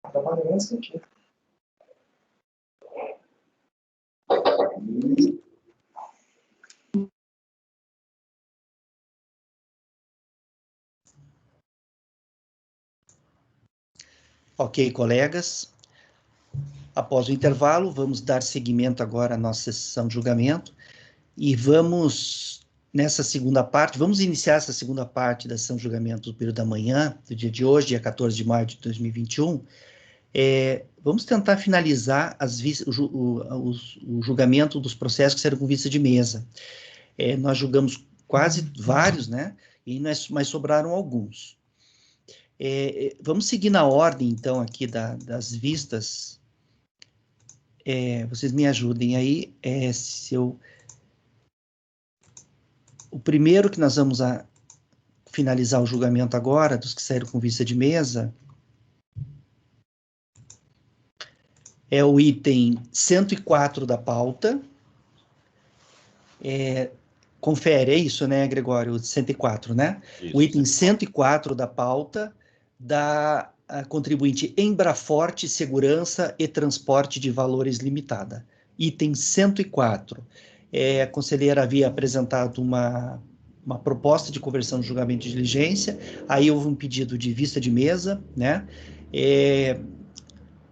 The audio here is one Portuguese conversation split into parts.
trabalhando nesse sentido. Ok, colegas. Após o intervalo, vamos dar seguimento agora à nossa sessão de julgamento e vamos, nessa segunda parte, vamos iniciar essa segunda parte da sessão de julgamento do período da manhã, do dia de hoje, dia 14 de maio de 2021. Vamos tentar finalizar o julgamento dos processos que serão com vista de mesa. Nós julgamos quase vários, né? Mas sobraram alguns. Vamos seguir na ordem, então, aqui das vistas. Vocês me ajudem aí. O primeiro que nós vamos finalizar o julgamento agora, dos que saíram com vista de mesa, é o item 104 da pauta. Confere, é isso, né, Gregório? O 104, né? Isso, o item 104 da pauta da contribuinte Embraforte Segurança e Transporte de Valores Limitada. Item 104. A conselheira havia apresentado uma proposta de conversão de julgamento de diligência, aí houve um pedido de vista de mesa, né?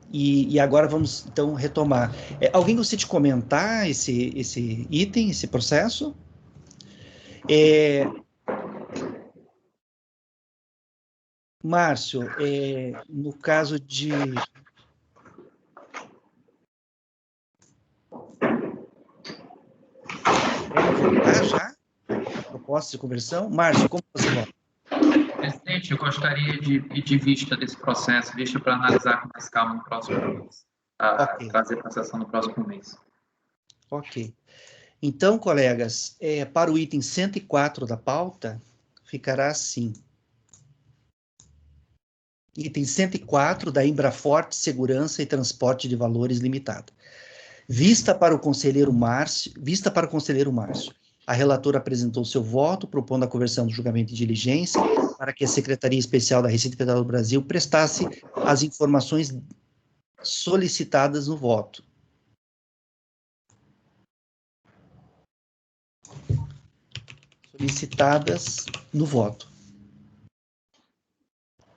E agora vamos, então, retomar. Alguém gostaria de comentar esse item, esse processo? Márcio, no caso de... Querem votar já? A proposta de conversão? Márcio, como você vota? Presidente, eu gostaria de pedir vista desse processo, vista para analisar com mais calma no próximo mês. Okay. Trazer para a sessão no próximo mês. Ok. Então, colegas, para o item 104 da pauta, ficará assim. Item 104 da Embraforte Segurança e Transporte de Valores Limitada. Vista para o conselheiro Márcio, a relatora apresentou seu voto, propondo a conversão do julgamento de diligência para que a Secretaria Especial da Receita Federal do Brasil prestasse as informações solicitadas no voto.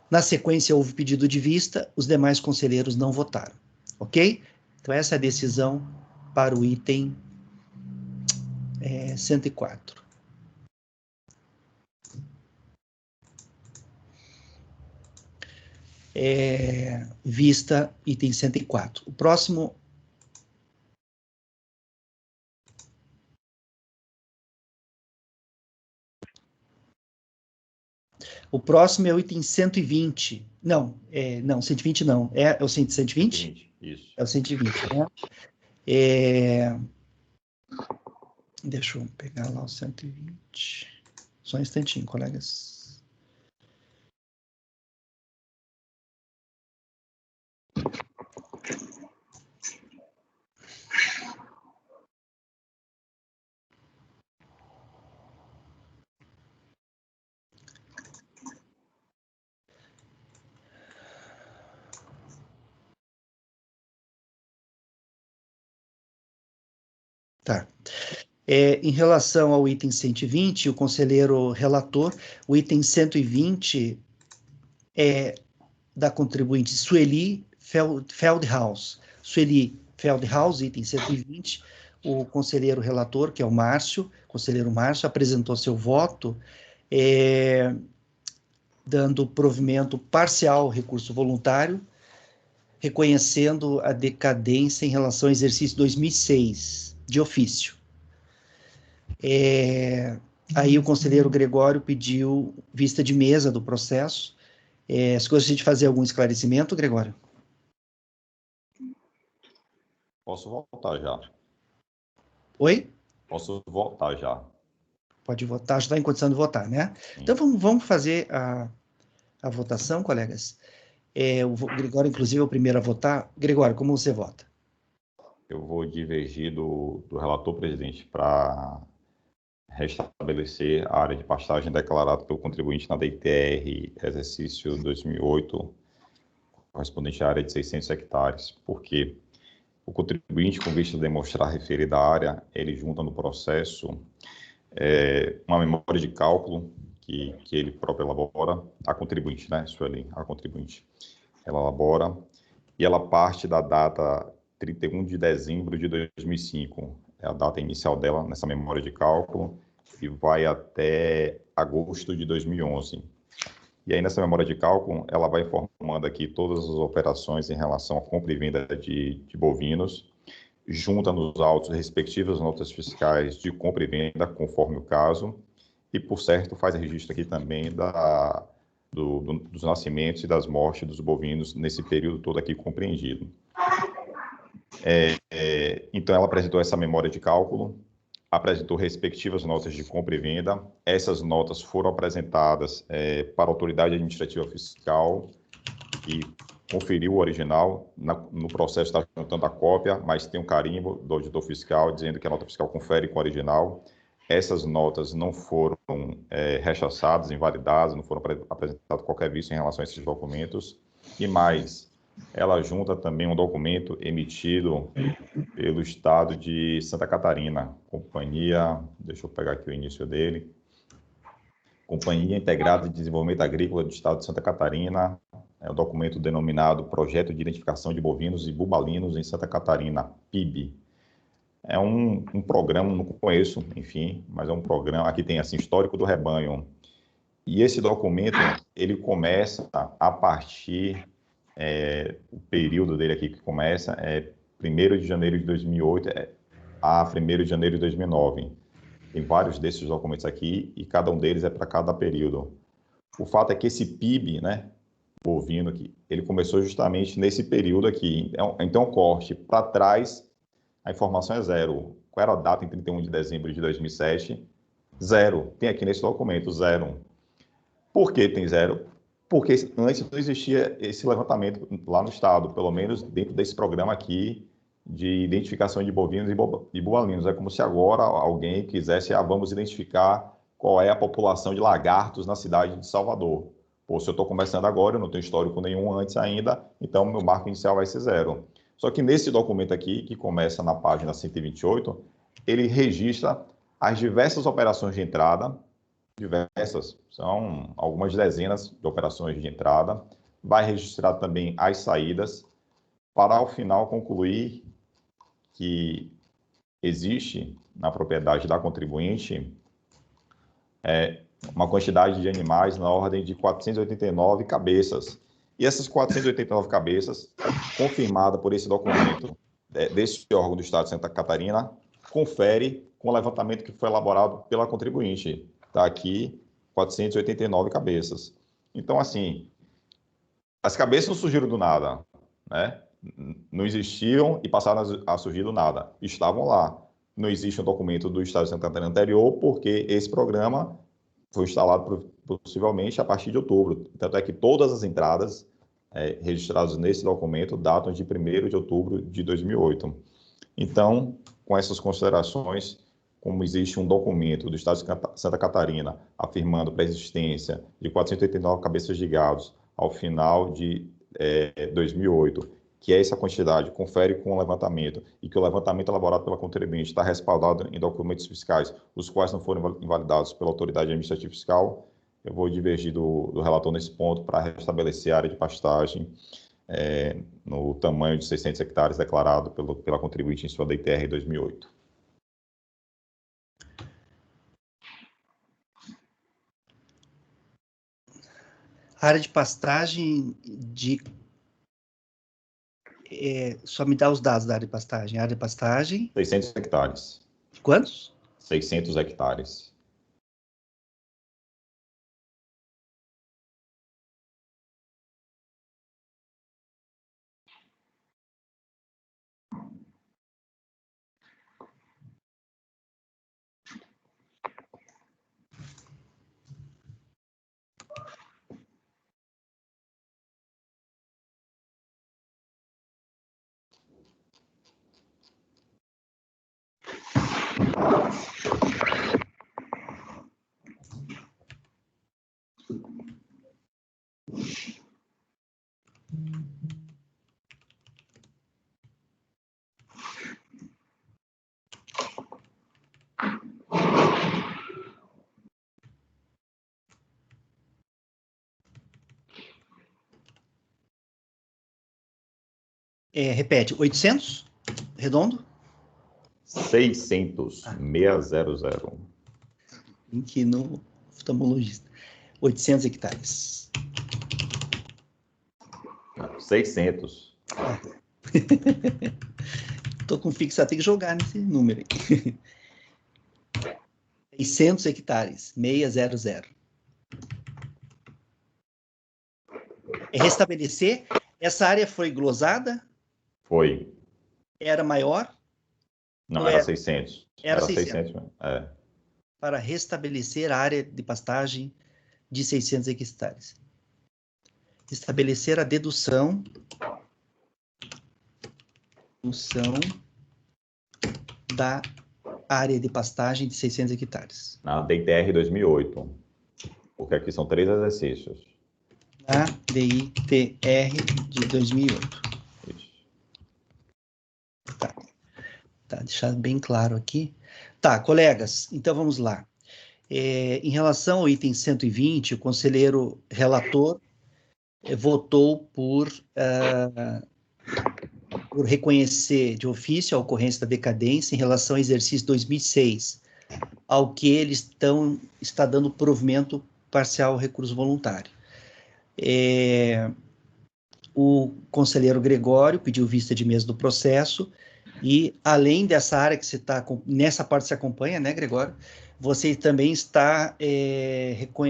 Na sequência, houve pedido de vista, os demais conselheiros não votaram, ok? Então, essa é a decisão para o item 104. Vista item 104. O próximo... O próximo é o item 120. Não, 120 não. É o 120? Isso. É o 120, né? Deixa eu pegar lá o 120. Só um instantinho, colegas. Tá. Em relação ao item 120, o conselheiro relator, o item 120 é da contribuinte Sueli Feldhaus. Sueli Feldhaus, item 120, o conselheiro relator, que é o Márcio, conselheiro Márcio, apresentou seu voto, dando provimento parcial ao recurso voluntário, reconhecendo a decadência em relação ao exercício 2006, de ofício. Aí o conselheiro Gregório pediu vista de mesa do processo. Você gostaria de fazer algum esclarecimento, Gregório? Posso voltar já. Oi? Posso voltar já. Pode votar, já está em condição de votar, né? Sim. Então vamos fazer a votação, colegas. O Gregório, inclusive, é o primeiro a votar. Gregório, como você vota? Eu vou divergir do relator, presidente, para restabelecer a área de pastagem declarada pelo contribuinte na DITR, exercício 2008, correspondente à área de 600 hectares. Por quê? O contribuinte, com vista a demonstrar a referida área, ele junta no processo uma memória de cálculo que ele próprio elabora, a contribuinte, né, Sueli? A contribuinte. Ela elabora e ela parte da data 31 de dezembro de 2005, é a data inicial dela nessa memória de cálculo, e vai até agosto de 2011. E aí, nessa memória de cálculo, ela vai informando aqui todas as operações em relação à compra e venda de bovinos, junta nos autos respectivas notas fiscais de compra e venda, conforme o caso, e, por certo, faz registro aqui também dos nascimentos e das mortes dos bovinos nesse período todo aqui compreendido. Então, ela apresentou essa memória de cálculo, apresentou respectivas notas de compra e venda. Essas notas foram apresentadas para a autoridade administrativa fiscal, que conferiu o original. No processo está juntando a cópia, mas tem um carimbo do auditor fiscal dizendo que a nota fiscal confere com o original. Essas notas não foram rechaçadas, invalidadas, não foram apresentadas qualquer vício em relação a esses documentos. E mais, ela junta também um documento emitido pelo Estado de Santa Catarina, companhia, deixa eu pegar aqui o início dele, Companhia Integrada de Desenvolvimento Agrícola do Estado de Santa Catarina, é o documento denominado Projeto de Identificação de Bovinos e Bubalinos em Santa Catarina, PIB. É um programa, não conheço, enfim, mas é um programa, aqui tem assim, histórico do rebanho. E esse documento, ele começa a partir, o período dele aqui que começa, 1º de janeiro de 2008 a 1º de janeiro de 2009. Tem vários desses documentos aqui e cada um deles é para cada período. O fato é que esse PIB, né, bovino aqui, ele começou justamente nesse período aqui. Então, corte para trás, a informação é zero. Qual era a data em 31 de dezembro de 2007? Zero. Tem aqui nesse documento, zero. Por que tem zero? Porque antes não existia esse levantamento lá no Estado, pelo menos dentro desse programa aqui de identificação de bovinos e bubalinos. É como se agora alguém quisesse, vamos identificar qual é a população de lagartos na cidade de Salvador. Pô, se eu estou começando agora, eu não tenho histórico nenhum antes ainda, então meu marco inicial vai ser zero. Só que nesse documento aqui, que começa na página 128, ele registra as diversas operações de entrada, diversas, são algumas dezenas de operações de entrada, vai registrar também as saídas, para ao final concluir que existe na propriedade da contribuinte uma quantidade de animais na ordem de 489 cabeças. E essas 489 cabeças, confirmada por esse documento desse órgão do Estado de Santa Catarina, confere com o levantamento que foi elaborado pela contribuinte. Está aqui 489 cabeças. Então, assim, as cabeças não surgiram do nada, né? Não existiam e passaram a surgir do nada. Estavam lá. Não existe um documento do Estado de Santa Catarina anterior, porque esse programa foi instalado possivelmente a partir de outubro. Tanto é que todas as entradas registradas nesse documento datam de 1º de outubro de 2008. Então, com essas considerações, como existe um documento do Estado de Santa Catarina afirmando a preexistência de 489 cabeças de gados ao final de 2008, que essa quantidade confere com o levantamento e que o levantamento elaborado pela contribuinte está respaldado em documentos fiscais, os quais não foram invalidados pela autoridade administrativa fiscal, eu vou divergir do relator nesse ponto para restabelecer a área de pastagem no tamanho de 600 hectares declarado pela contribuinte em sua DTR 2008. Área de pastagem só me dá os dados da área de pastagem. Área de pastagem... 600 hectares. Quantos? 600 hectares. Repete, 800, redondo? 600, 600. Aqui no oftalmologista. 800 hectares. 600. Estou com fixado, tem que jogar nesse número aí. 600 hectares, 600. Restabelecer, essa área foi glosada? Foi. Era maior? Não, era 600. Era 600. 600 mesmo. Para restabelecer a área de pastagem de 600 hectares. Estabelecer a dedução da área de pastagem de 600 hectares. Na DITR 2008, porque aqui são 3 exercícios. Na DITR de 2008. Isso. Tá, deixar bem claro aqui. Tá, colegas, então vamos lá. Em relação ao item 120, o conselheiro relator votou por reconhecer de ofício a ocorrência da decadência em relação ao exercício 2006, ao que ele está dando provimento parcial ao recurso voluntário. O conselheiro Gregório pediu vista de mesa do processo e, além dessa área que você está, nessa parte você acompanha, né, Gregório? Você também está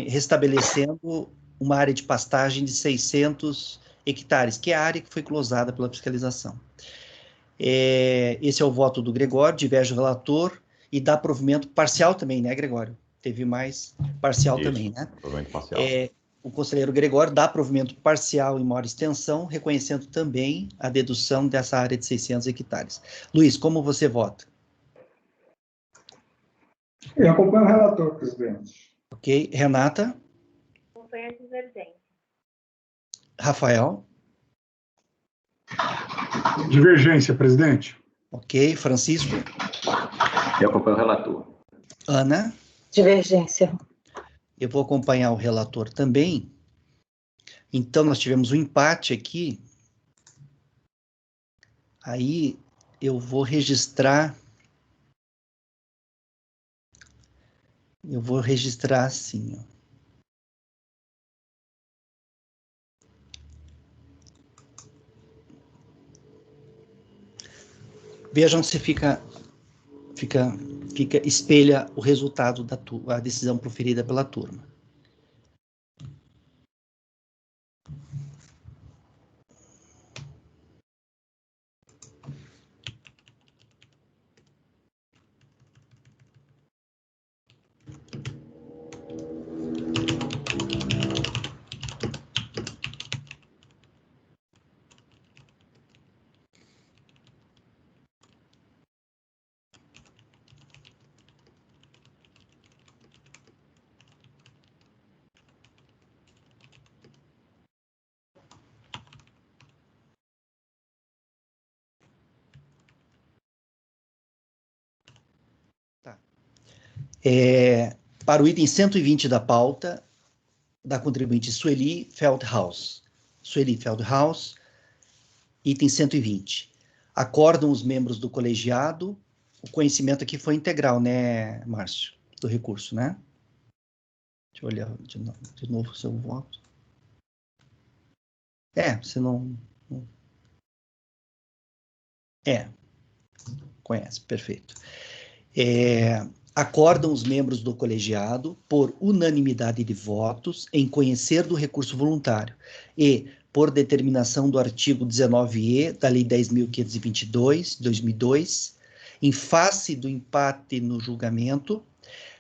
restabelecendo uma área de pastagem de 600 hectares, que é a área que foi closada pela fiscalização. Esse é o voto do Gregório, diverge o relator e dá provimento parcial também, né, Gregório? Teve mais parcial isso, também, né? Provimento parcial. O conselheiro Gregório dá provimento parcial em maior extensão, reconhecendo também a dedução dessa área de 600 hectares. Luiz, como você vota? Eu acompanho o relator, presidente. Ok. Renata? Acompanho a divergência. Rafael? Divergência, presidente. Ok. Francisco? Eu acompanho o relator. Ana? Divergência. Eu vou acompanhar o relator também. Então, nós tivemos um empate aqui. Aí, eu vou registrar... Eu vou registrar assim, ó. Vejam se espelha o resultado da decisão proferida pela turma. Para o item 120 da pauta, da contribuinte Sueli Feldhaus. Sueli Feldhaus, item 120. Acordam os membros do colegiado, o conhecimento aqui foi integral, né, Márcio? Do recurso, né? Deixa eu olhar de novo o seu voto. Você não... Conhece, perfeito. Acordam os membros do colegiado, por unanimidade de votos, em conhecer do recurso voluntário e, por determinação do artigo 19E da Lei 10.522, 2002, em face do empate no julgamento,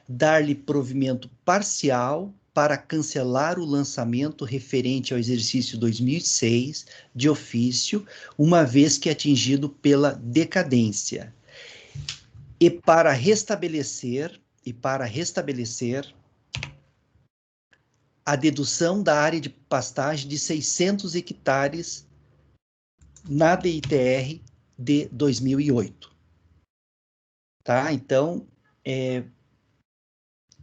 dar-lhe provimento parcial para cancelar o lançamento referente ao exercício 2006 de ofício, uma vez que atingido pela decadência. E para restabelecer a dedução da área de pastagem de 600 hectares na DITR de 2008. Tá? Então,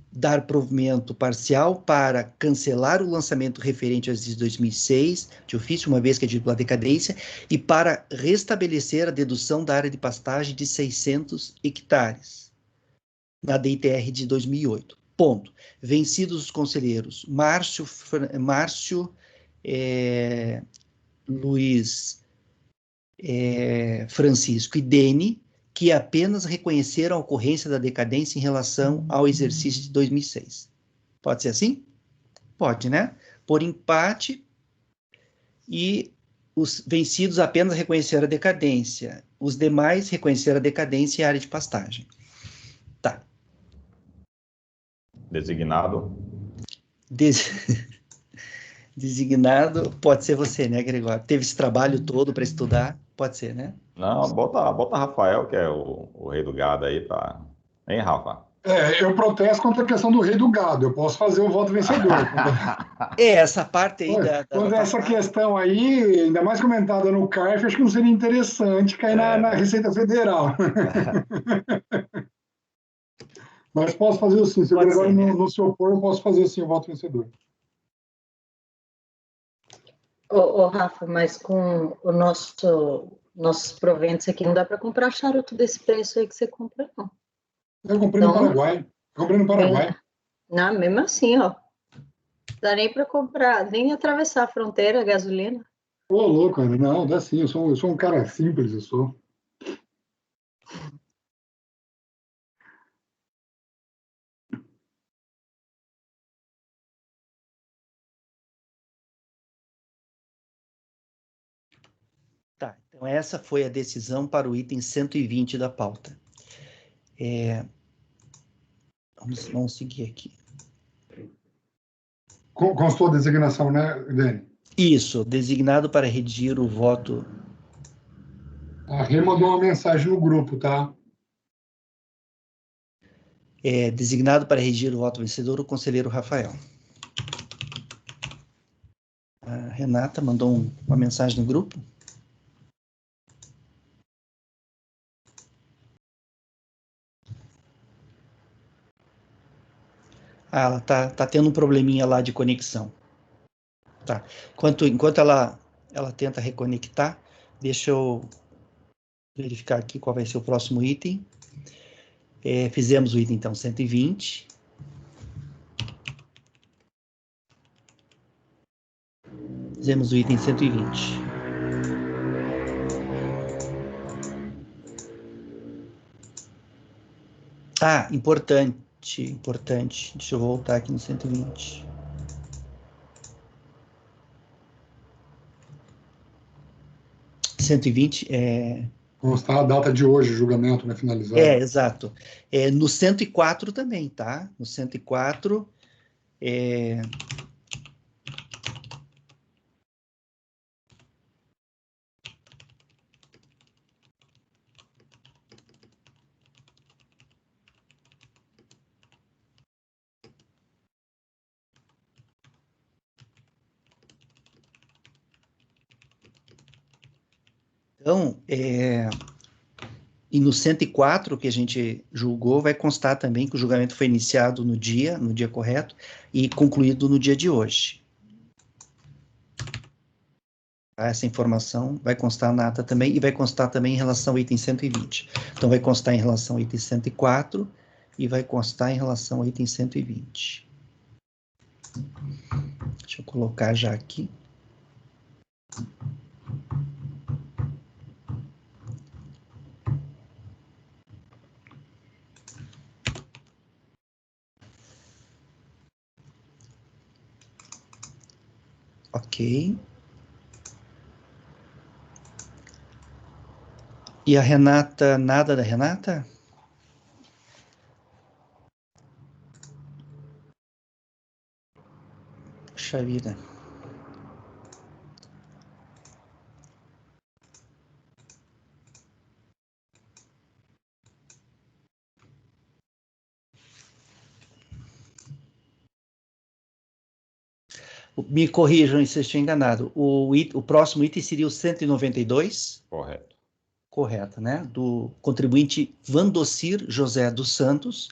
dar provimento parcial para cancelar o lançamento referente ao exercício 2006, de ofício, uma vez que é dito pela decadência, e para restabelecer a dedução da área de pastagem de 600 hectares na DITR de 2008. Ponto. Vencidos os conselheiros Márcio, Luiz, Francisco e Dene, que apenas reconheceram a ocorrência da decadência em relação ao exercício de 2006. Pode ser assim? Pode, né? Por empate, e os vencidos apenas reconheceram a decadência. Os demais reconheceram a decadência e a área de pastagem. Tá. Designado. Designado, pode ser você, né, Gregório? Teve esse trabalho todo para estudar, pode ser, né? Não, bota Rafael, que é o rei do gado aí, tá? Hein, Rafa? Eu protesto contra a questão do rei do gado. Eu posso fazer o voto vencedor. Essa parte aí Quando essa questão aí, ainda mais comentada no CARF, acho que não seria interessante cair na Receita Federal. Mas posso fazer assim, se o Gregório não se opor, eu posso fazer assim o voto vencedor. Rafa, mas com o nossos proventos aqui, não dá para comprar charuto desse preço aí que você compra, não. Eu comprei no Paraguai. Não, mesmo assim, ó. Não dá nem para comprar, nem atravessar a fronteira, a gasolina. Ô, louco, cara. Não, dá sim. Eu sou um cara simples, eu sou. Tá, então essa foi a decisão para o item 120 da pauta. Vamos seguir aqui. Constou a designação, né, Dani? Isso, designado para redigir o voto. A Rê mandou uma mensagem no grupo, tá? Designado para redigir o voto vencedor, o conselheiro Rafael. A Renata mandou uma mensagem no grupo. Ela tá tendo um probleminha lá de conexão. Tá. Enquanto ela tenta reconectar, deixa eu verificar aqui qual vai ser o próximo item. Fizemos o item, então, 120. Fizemos o item 120. Ah, importante. Deixa eu voltar aqui no 120. Constar a data de hoje, o julgamento, né, finalizado. Exato. No 104 também, tá? No 104, então, e no 104 que a gente julgou, vai constar também que o julgamento foi iniciado no dia correto, e concluído no dia de hoje. Essa informação vai constar na ata também, e vai constar também em relação ao item 120. Então, vai constar em relação ao item 104, e vai constar em relação ao item 120. Deixa eu colocar já aqui. Ok. E a Renata, nada da Renata? Puxa vida. Me corrijam se eu estou enganado. O próximo item seria o 192? Correto. Correto, né? Do contribuinte Vandocir José dos Santos.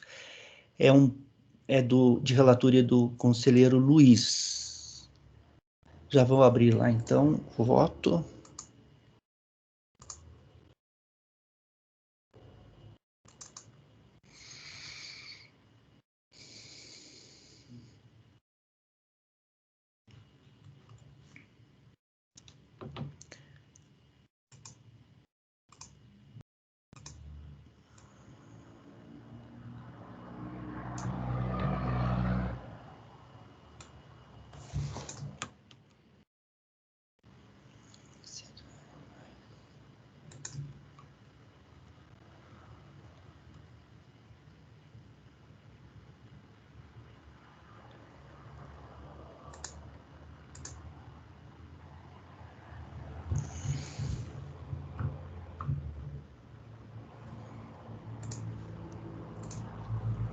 De relatoria do conselheiro Luiz. Já vou abrir lá, então, o voto.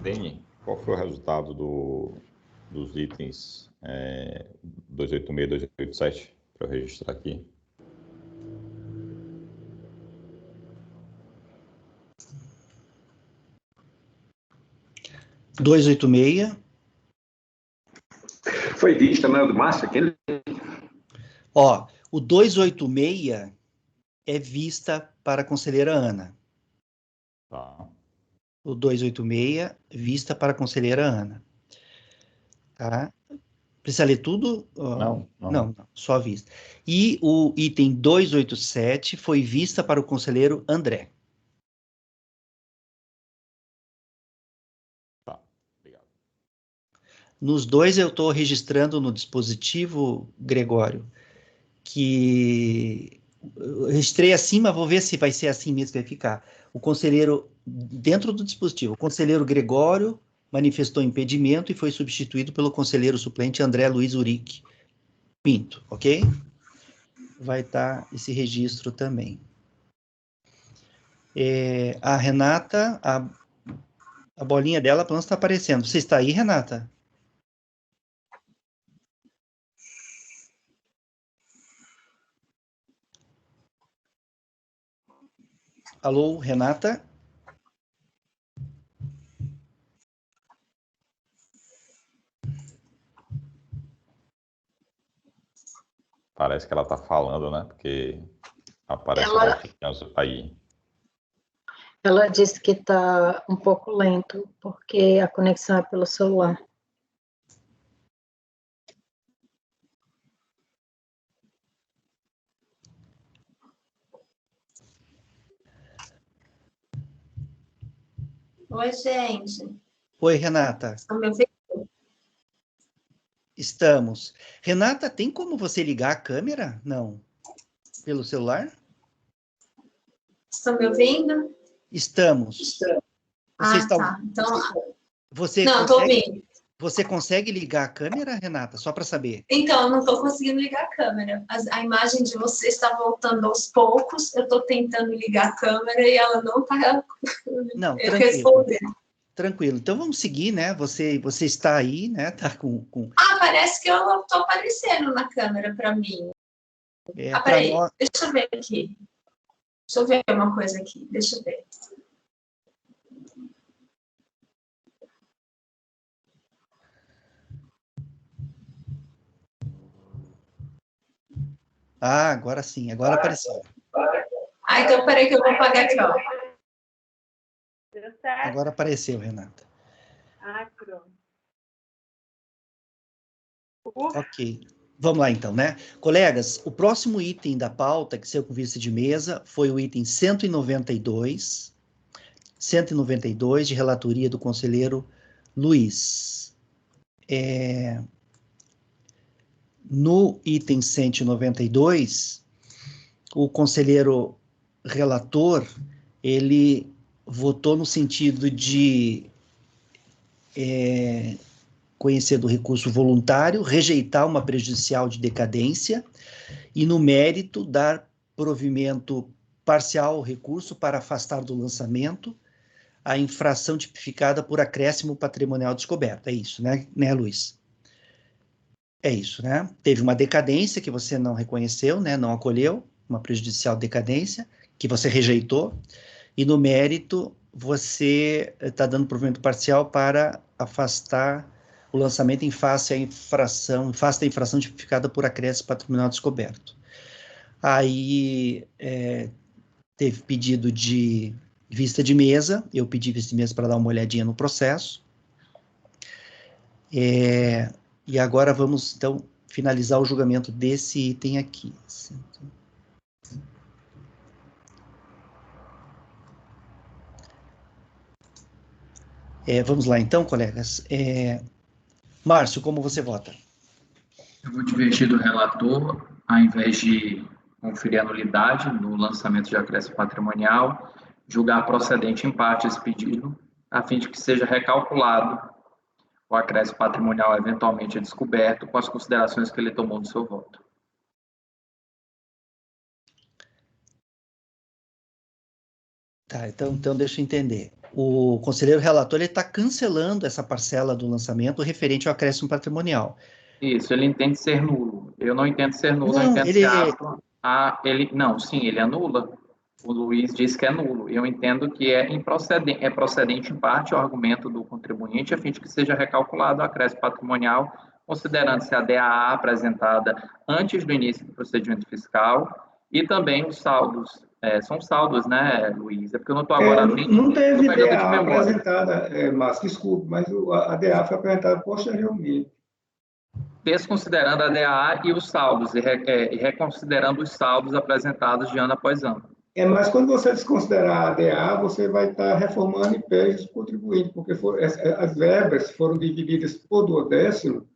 Deni, qual foi o resultado dos itens 286 e 287, para eu registrar aqui? Foi vista, né, do Márcio, aquele? Ó, o 286 é vista para a conselheira Ana. Tá. O 286, vista para a conselheira Ana. Tá? Precisa ler tudo? Não, só vista. E o item 287 foi vista para o conselheiro André. Tá, obrigado. Nos dois eu estou registrando no dispositivo, Gregório, que eu registrei assim, mas vou ver se vai ser assim mesmo que vai ficar. O conselheiro, dentro do dispositivo, o conselheiro Gregório manifestou impedimento e foi substituído pelo conselheiro suplente André Luiz Urique Pinto, ok? Vai estar esse registro também. A Renata, a bolinha dela, pelo menos está aparecendo. Você está aí, Renata? Alô, Renata? Parece que ela está falando, né? Porque aparece aí. Ela disse que está um pouco lento, porque a conexão é pelo celular. Oi, gente. Oi, Renata. Estão me ouvindo? Estamos. Renata, tem como você ligar a câmera? Não. Pelo celular? Estão me ouvindo? Estamos. Tá. Então, Não, estou ouvindo. Você consegue ligar a câmera, Renata? Só para saber. Então, eu não estou conseguindo ligar a câmera. A imagem de você está voltando aos poucos. Eu estou tentando ligar a câmera e ela não está respondendo. Tranquilo. Então, vamos seguir, né? Você está aí, né? Tá com... Parece que eu não estou aparecendo na câmera para mim. Peraí. Deixa eu ver aqui. Deixa eu ver uma coisa aqui. Deixa eu ver. Agora sim. Agora apareceu. Então, peraí que eu vou apagar aqui, ó. Deu certo? Agora apareceu, Renata. Pronto. Ok. Vamos lá, então, né? Colegas, o próximo item da pauta, que saiu com vista de mesa, foi o item 192. 192, de relatoria do conselheiro Luiz. No item 192, o conselheiro relator, ele votou no sentido de conhecer do recurso voluntário, rejeitar uma prejudicial de decadência e, no mérito, dar provimento parcial ao recurso para afastar do lançamento a infração tipificada por acréscimo patrimonial descoberto. É isso, né Luiz? É isso, né? Teve uma decadência que você não reconheceu, né? Não acolheu, uma prejudicial decadência, que você rejeitou, e no mérito você está dando provimento parcial para afastar o lançamento em face da infração tipificada por acréscimo patrimonial descoberto. Aí teve pedido de vista de mesa, eu pedi vista de mesa para dar uma olhadinha no processo. E agora vamos, então, finalizar o julgamento desse item aqui. Vamos lá, então, colegas. Márcio, como você vota? Eu vou divertir do relator, ao invés de conferir a nulidade no lançamento de acréscimo patrimonial, julgar procedente em parte esse pedido, a fim de que seja recalculado o acréscimo patrimonial eventualmente descoberto com as considerações que ele tomou no seu voto. Tá, então deixa eu entender. O conselheiro relator está cancelando essa parcela do lançamento referente ao acréscimo patrimonial. Isso, ele entende ser nulo. Eu não entendo ser nulo, não, eu entendo ser apto a... Não, sim, ele anula. O Luiz diz que é nulo. Eu entendo que é procedente em parte o argumento do contribuinte, a fim de que seja recalculado o acréscimo patrimonial, considerando-se a DAA apresentada antes do início do procedimento fiscal e também os saldos. São saldos, né, Luiz? É porque eu não estou agora... Não teve DAA apresentada, Márcio, desculpe, mas a DAA foi apresentada posteriormente. Desconsiderando a DAA e os saldos, e reconsiderando os saldos apresentados de ano após ano. Mas quando você desconsiderar a DA, você vai estar reformando impérios do contribuinte, porque as verbas foram divididas por duodécimo,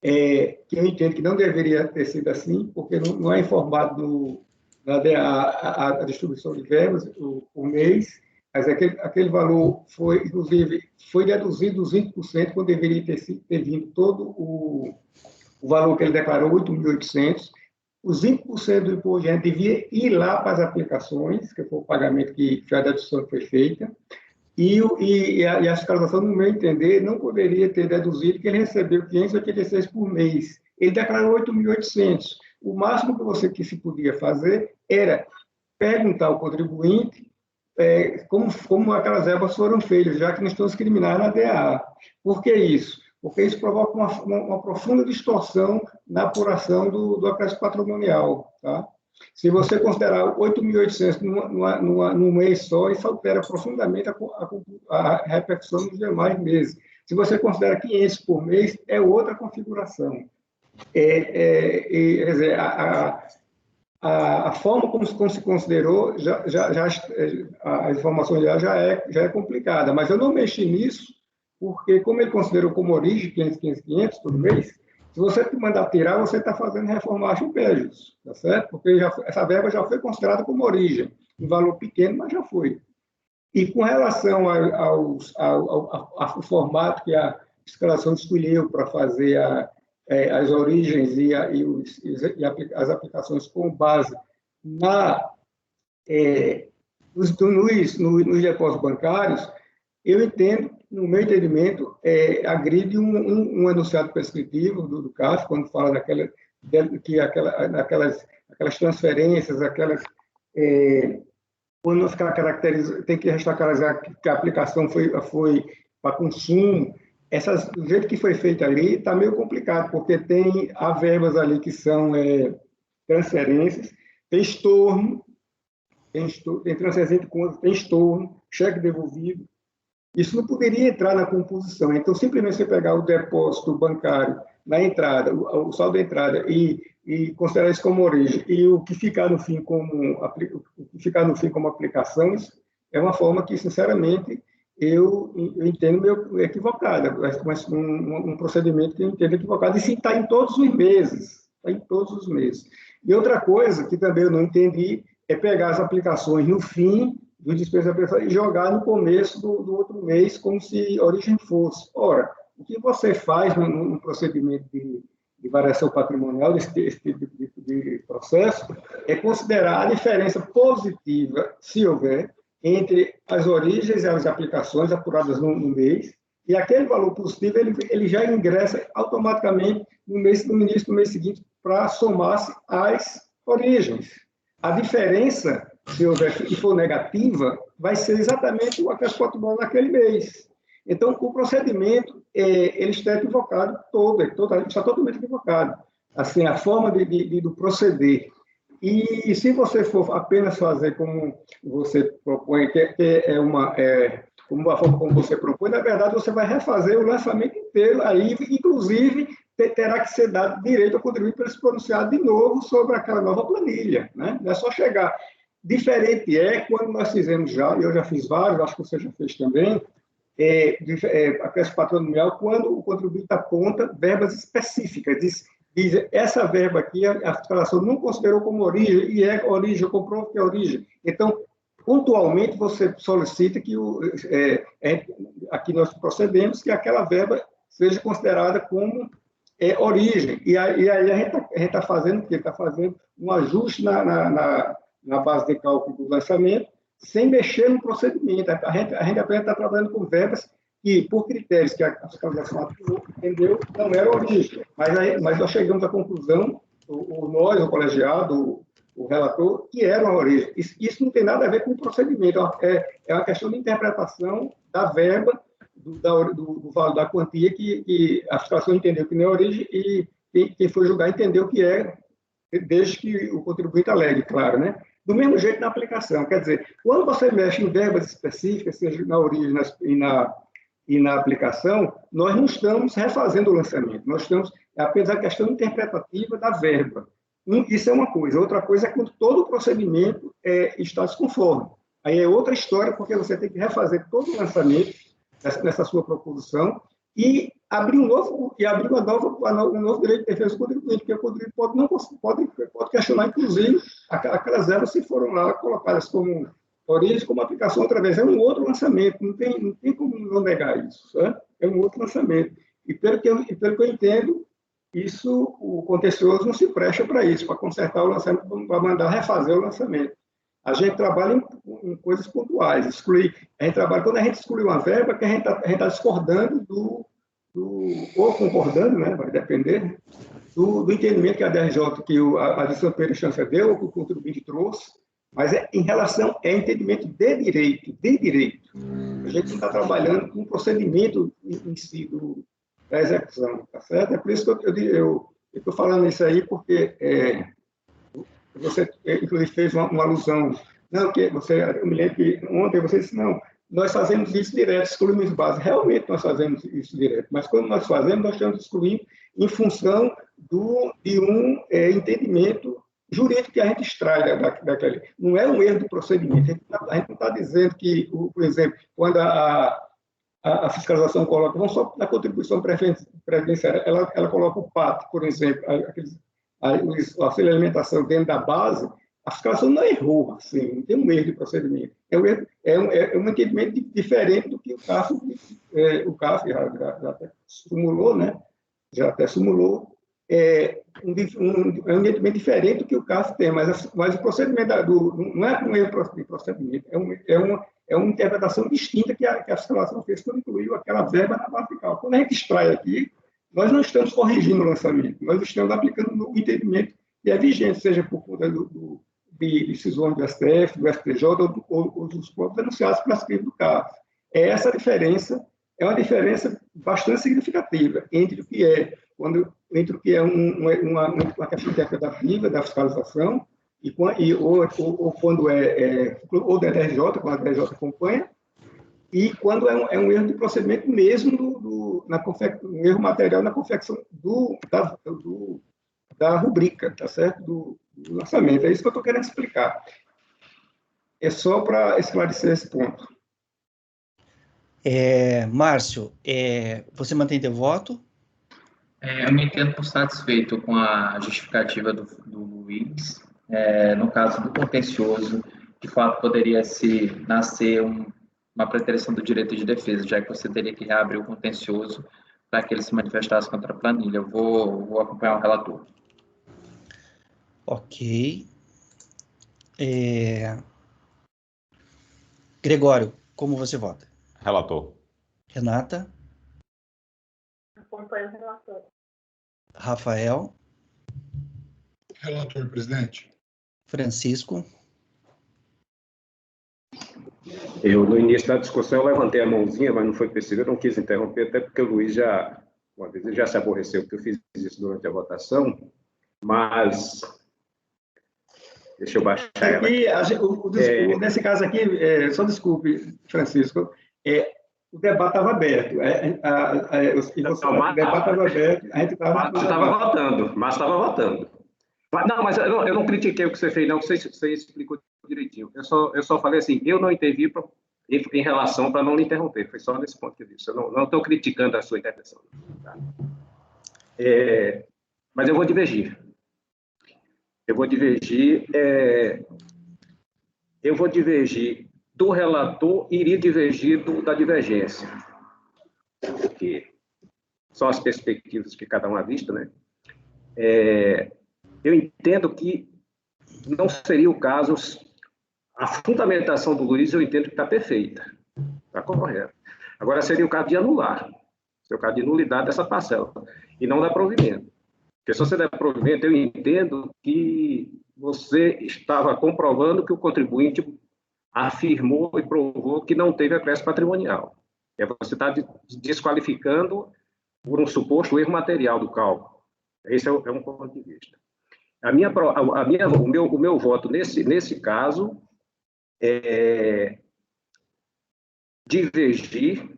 que eu entendo que não deveria ter sido assim, porque não é informado na DA a distribuição de verbas por mês, mas aquele valor foi, inclusive, foi deduzido os 20%, quando deveria ter vindo todo o valor que ele declarou, 8.800. Os 20% do imposto de renda devia ir lá para as aplicações, que foi o pagamento que a dedução foi feita, e a fiscalização, no meu entender, não poderia ter deduzido que ele recebeu 586 por mês. Ele declarou 8.800. O máximo que se podia fazer era perguntar ao contribuinte como aquelas verbas foram feitas, já que não estão discriminadas na DA. Por que isso? Porque isso provoca uma profunda distorção na apuração do acréscimo patrimonial. Tá? Se você considerar 8.800 num mês só, isso altera profundamente a repercussão nos demais meses. Se você considera 500 por mês, é outra configuração. Quer dizer, a forma como se considerou, a informação já é complicada, mas eu não mexi nisso, porque como ele considerou como origem 500 todo mês, se você mandar tirar, você está fazendo reformagem impérios, tá certo? Porque essa verba já foi considerada como origem, um valor pequeno, mas já foi. E com relação ao formato que a fiscalização escolheu para fazer as origens e as aplicações com base nos depósitos bancários, eu entendo, no meu entendimento, agride um enunciado prescritivo do CAF, quando fala daquelas transferências, quando tem que caracterizar que a aplicação foi para consumo, do jeito que foi feito ali, está meio complicado, porque há verbas ali que são transferências, tem estorno, tem transferência de conta, tem estorno, cheque devolvido. Isso não poderia entrar na composição. Então, simplesmente você pegar o depósito bancário na entrada, o saldo da entrada, e considerar isso como origem, e o que ficar no fim como aplicações, é uma forma que, sinceramente, eu entendo meio equivocada, mas um procedimento que eu entendo equivocado, e sim está em todos os meses. Está em todos os meses. E outra coisa que também eu não entendi é pegar as aplicações no fim do despesa e jogar no começo do outro mês, como se a origem fosse. Ora, o que você faz no procedimento de variação patrimonial, desse tipo de processo, é considerar a diferença positiva, se houver, entre as origens e as aplicações apuradas no mês, E aquele valor positivo, ele já ingressa automaticamente no início do mês seguinte, para somar-se às origens. A diferença, se for negativa, vai ser exatamente o acréscimo patrimonial naquele mês. Então, o procedimento, ele está equivocado está totalmente equivocado. Assim, a forma do proceder. E se você for apenas fazer como você propõe, que como a forma como você propõe, na verdade, você vai refazer o lançamento inteiro, aí, inclusive, terá que ser dado direito ao contribuinte para se pronunciar de novo sobre aquela nova planilha, né? Não é só chegar. Diferente é quando nós fizemos já, eu já fiz vários, acho que você já fez também, acréscimo patrimonial, quando o contribuinte aponta verbas específicas, diz essa verba aqui, a fiscalização não considerou como origem, e é origem, eu comprovo que é origem. Então, pontualmente, você solicita que aqui nós procedemos que aquela verba seja considerada como origem. E aí a gente está fazendo o quê? Está fazendo um ajuste na base de cálculo do lançamento, sem mexer no procedimento. A gente apenas está trabalhando com verbas que, por critérios que a fiscalização entendeu, não era origem. Mas nós chegamos à conclusão, nós, o colegiado, o relator, que era uma origem. Isso não tem nada a ver com o procedimento, é uma questão de interpretação da verba, do valor da quantia que a fiscalização entendeu que não é origem e quem foi julgar entendeu que é, desde que o contribuinte alegue, claro, né? Do mesmo jeito na aplicação, quer dizer, quando você mexe em verbas específicas, seja na origem e na aplicação, nós não estamos refazendo o lançamento, nós estamos apenas a questão interpretativa da verba. Isso é uma coisa. Outra coisa é quando todo o procedimento está desconforme. Aí é outra história, porque você tem que refazer todo o lançamento nessa sua proposição e abrir um novo direito de defesa do contribuinte, porque o contribuinte pode questionar, inclusive, aquelas verbas se foram lá colocadas como origem, como aplicação outra vez. É um outro lançamento, não tem como não negar isso. Né? É um outro lançamento. E pelo que eu entendo, o contencioso não se presta para isso, para consertar o lançamento, para mandar refazer o lançamento. A gente trabalha em coisas pontuais. Quando a gente exclui uma verba, que a gente está discordando ou concordando, né, vai depender, do entendimento que a DRJ, que a decisão de instância deu, ou que o contribuinte trouxe, mas em relação a entendimento de direito. A gente não está trabalhando com o procedimento em si da execução, tá certo? É por isso que eu estou falando isso aí, porque você, inclusive, fez uma alusão. Não, eu me lembro que ontem você disse, não, nós fazemos isso direto, excluímos base. Realmente nós fazemos isso direto, mas quando nós fazemos, nós estamos excluindo em função de um entendimento jurídico que a gente extrai daquele. Não é um erro do procedimento. A gente não está dizendo que, por exemplo, quando a fiscalização coloca, não só na contribuição previdenciária, ela coloca o PAT, por exemplo, o auxílio alimentação dentro da base, a fiscalização não errou, assim, não tem um erro de procedimento. É um entendimento diferente do que o CAF já até simulou, né? Já até simulou. É um entendimento diferente do que o CAF tem, mas o procedimento não é um erro de procedimento, é uma interpretação distinta que a fiscalização fez quando incluiu aquela verba na base fiscal. Quando a gente extrai aqui, nós não estamos corrigindo o lançamento, nós estamos aplicando o entendimento que é vigente, seja por conta de decisões do STF, do STJ ou dos próprios denunciados pelas crimes do CAF. Essa diferença é uma diferença bastante significativa entre o que é uma questão interpretativa da fiscalização ou quando ou da DRJ, quando a DRJ acompanha, e quando é um erro de procedimento mesmo um erro material na confecção da rubrica, tá certo? Do lançamento. É isso que eu estou querendo explicar. É só para esclarecer esse ponto. Márcio, você mantém teu voto? Eu me entendo por satisfeito com a justificativa do Luiz. No caso do contencioso, de fato, poderia nascer uma preterição do direito de defesa, já que você teria que reabrir o contencioso para que ele se manifestasse contra a planilha. Eu vou acompanhar o relator. Ok. Gregório, como você vota? Relator. Renata? Acompanho o relator. Rafael. Relator, presidente. Francisco. Eu, no início da discussão, eu levantei a mãozinha, mas não foi percebido, eu não quis interromper, até porque o Luiz uma vez, ele já se aborreceu, porque eu fiz isso durante a votação, mas... Deixa eu baixar ela. Nesse caso aqui, só desculpe, Francisco, o debate estava aberto. O debate estava aberto, a gente estava... Mas estava votando. Não, mas eu não critiquei o que você fez, não, que você explicou direitinho. Eu só falei assim, eu não intervi em relação para não lhe interromper, foi só nesse ponto que eu disse. Eu não estou criticando a sua intervenção. Tá? Mas eu vou divergir. Eu vou divergir do relator e iria divergir da divergência. Porque são as perspectivas que cada um avista, né? Eu entendo que não seria o caso... A fundamentação do Luiz, eu entendo que está perfeita. Está correta. Agora, seria o caso de anular. Seria o caso de nulidade dessa parcela. E não dar provimento. Porque se você der provimento, eu entendo que você estava comprovando que o contribuinte afirmou e provou que não teve acréscimo patrimonial. Você está desqualificando por um suposto erro material do cálculo. Esse é um ponto de vista. O meu voto nesse caso é divergir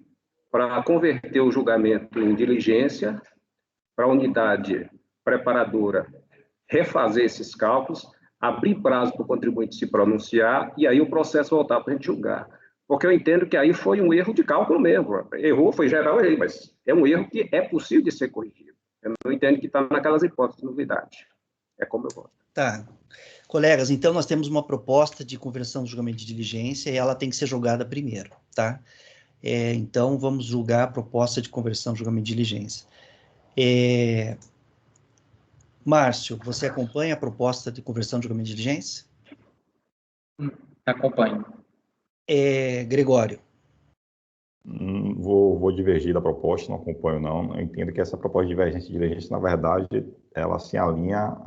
para converter o julgamento em diligência, para a unidade preparadora refazer esses cálculos, abrir prazo para o contribuinte se pronunciar e aí o processo voltar para a gente julgar. Porque eu entendo que aí foi um erro de cálculo mesmo. Errou, foi geral, errei, mas é um erro que é possível de ser corrigido. Eu não entendo que está naquelas hipóteses de novidade. É como eu voto. Tá. Colegas, então nós temos uma proposta de conversão do julgamento de diligência e ela tem que ser julgada primeiro, tá? Então, vamos julgar a proposta de conversão do julgamento de diligência. Márcio, você acompanha a proposta de conversão de julgamento de diligência? Acompanho. Gregório. Vou divergir da proposta, não acompanho não. Eu entendo que essa proposta de divergência de diligência, na verdade, ela se alinha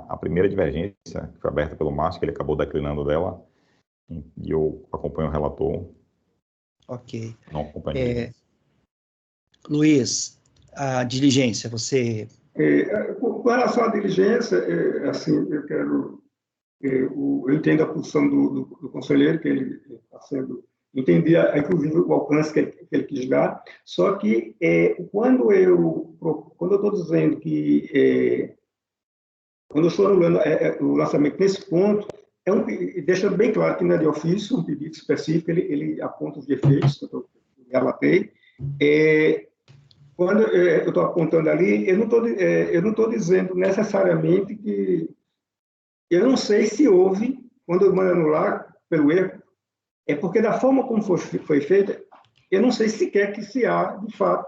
à primeira divergência, que foi aberta pelo Márcio, que ele acabou declinando dela, e eu acompanho o relator. Ok. Não acompanho. Luiz, a diligência, você... Com relação à diligência, assim, eu entendo a posição do conselheiro, que ele está sendo... Entendi, inclusive, o alcance que ele quis dar, só que quando eu estou dizendo que, quando eu estou anulando o lançamento nesse ponto, deixa bem claro que não é de ofício, um pedido específico, ele aponta os defeitos que eu relatei. Quando eu estou apontando ali, eu não estou dizendo necessariamente que... Eu não sei se houve, quando eu mando anular pelo erro, porque da forma como foi feita, eu não sei sequer que se há, de fato,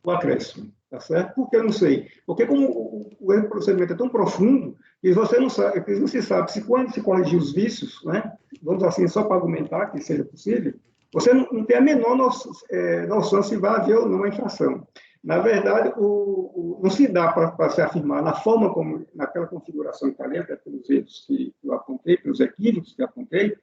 o acréscimo, tá certo? Porque eu não sei. Porque como o erro do procedimento é tão profundo, e você não se sabe se quando se corrigir os vícios, né, vamos assim, só para argumentar que seja possível, você não tem a menor noção se vai haver ou não a infração. Na verdade, não se dá para se afirmar na forma como, naquela configuração italiana, pelos erros que eu apontei, pelos equívocos que eu apontei,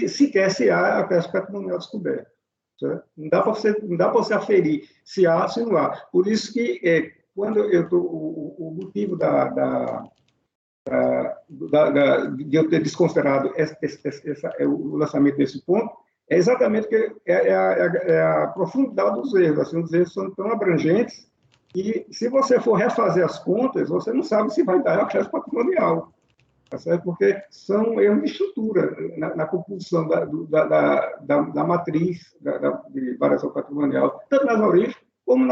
sequer se há acréscimo patrimonial descoberto. Certo? Não dá para você aferir se há ou se não há. Por isso que, quando o motivo de eu ter desconsiderado o lançamento desse ponto, é exatamente que a profundidade dos erros. Assim, os erros são tão abrangentes e, se você for refazer as contas, você não sabe se vai dar acréscimo patrimonial, tá certo? Porque são erros de estrutura na compulsão da matriz de variação patrimonial, tanto nas origens como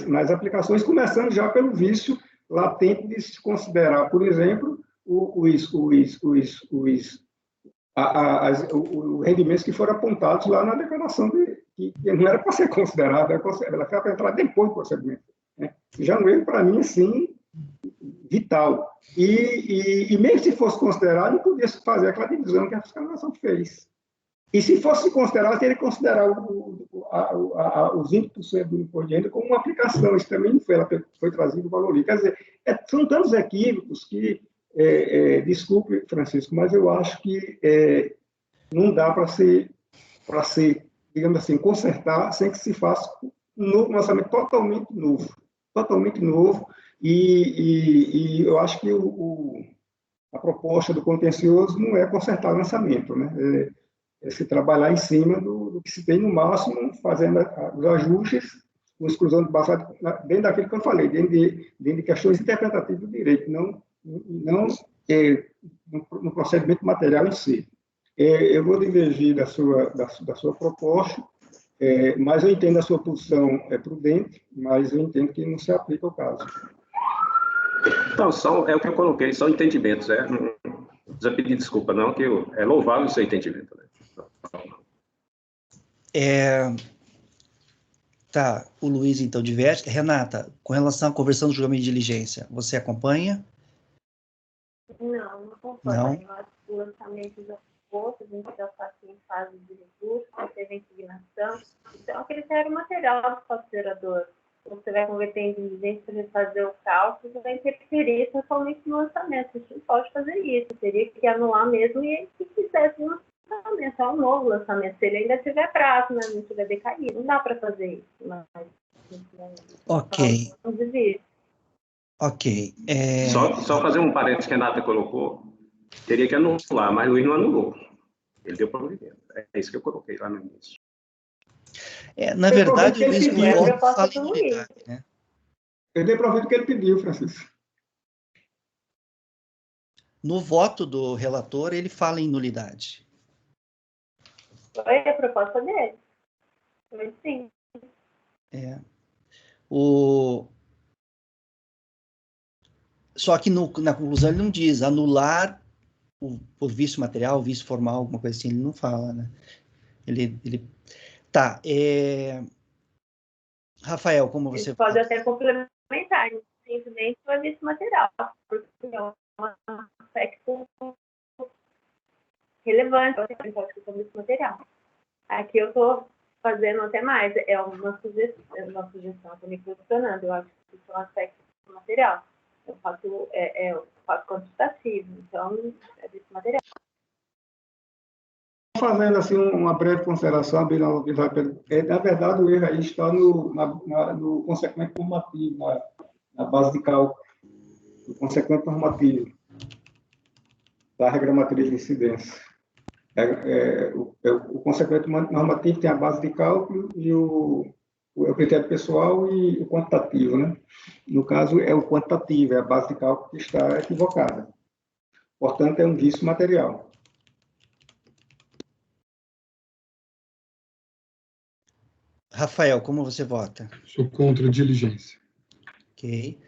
nas aplicações, começando já pelo vício latente de se considerar, por exemplo, os rendimentos que foram apontados lá na declaração que não era para ser considerado, ela foi para entrar depois do procedimento. Né? Já não é, para mim, assim, vital. E mesmo se fosse considerado, não podia fazer aquela divisão que a fiscalização fez. E se fosse considerar, teria que considerar os 20% do imposto de renda como uma aplicação. Isso também não foi, ela foi trazido o valor ali. Quer dizer, são tantos equívocos que, desculpe, Francisco, mas eu acho que não dá para se, digamos assim, consertar sem que se faça um novo orçamento totalmente novo, e eu acho que a proposta do contencioso não é consertar o lançamento, né? É se trabalhar em cima do que se tem no máximo, fazendo os ajustes, com exclusão de base, dentro daquilo que eu falei, dentro de questões interpretativas do direito, não no procedimento material em si. Eu vou divergir da sua proposta, mas eu entendo a sua posição prudente, mas eu entendo que não se aplica ao caso. Então, é o que eu coloquei, são entendimentos. Não precisa pedir desculpa, não, que é louvável o seu entendimento. Né? Tá, o Luiz, então, diverte. Renata, com relação à conversão do julgamento de diligência, você acompanha? Não acompanho. Não. Eu acho que o lançamento das forças, a gente já está em fase de recurso, vai ter indignação. Então, é critério material do considerador. Você vai converter em diligência para fazer o cálculo, vai interferir totalmente no lançamento. A gente não pode fazer isso. Teria que anular mesmo e se fizesse um lançamento, é um novo lançamento. Se ele ainda tiver prazo, né, não tiver decaído, não dá para fazer isso. Mas, ok. Ok. Só fazer um parênteses que a Renata colocou, teria que anular, mas o Luiz não anulou. Ele deu provimento. É isso que eu coloquei lá no início. Na verdade, o Luiz não fala em nulidade, né? Eu dei provimento que ele pediu, Francisco. No voto do relator, ele fala em nulidade. Foi a proposta dele. Foi sim. Só que na conclusão ele não diz anular por vício material, vício formal, alguma coisa assim, ele não fala, né? Tá. Rafael, como você... Ele pode até complementar, simplesmente foi vício material, porque é um aspecto relevante ao vício material. Aqui eu estou fazendo até mais, é uma sugestão, estou me posicionando, eu acho que isso é um aspecto material. Eu faço quantitativo, então é vício material. Fazendo assim uma breve consideração, na verdade o erro aí está no consequente normativo, na base de cálculo, do consequente normativo da regra matriz de incidência. O consequente normativo tem a base de cálculo e o critério pessoal e o quantitativo, né? No caso, é o quantitativo, é a base de cálculo que está equivocada. Portanto, é um vício material. Rafael, como você vota? Sou contra a diligência. Ok.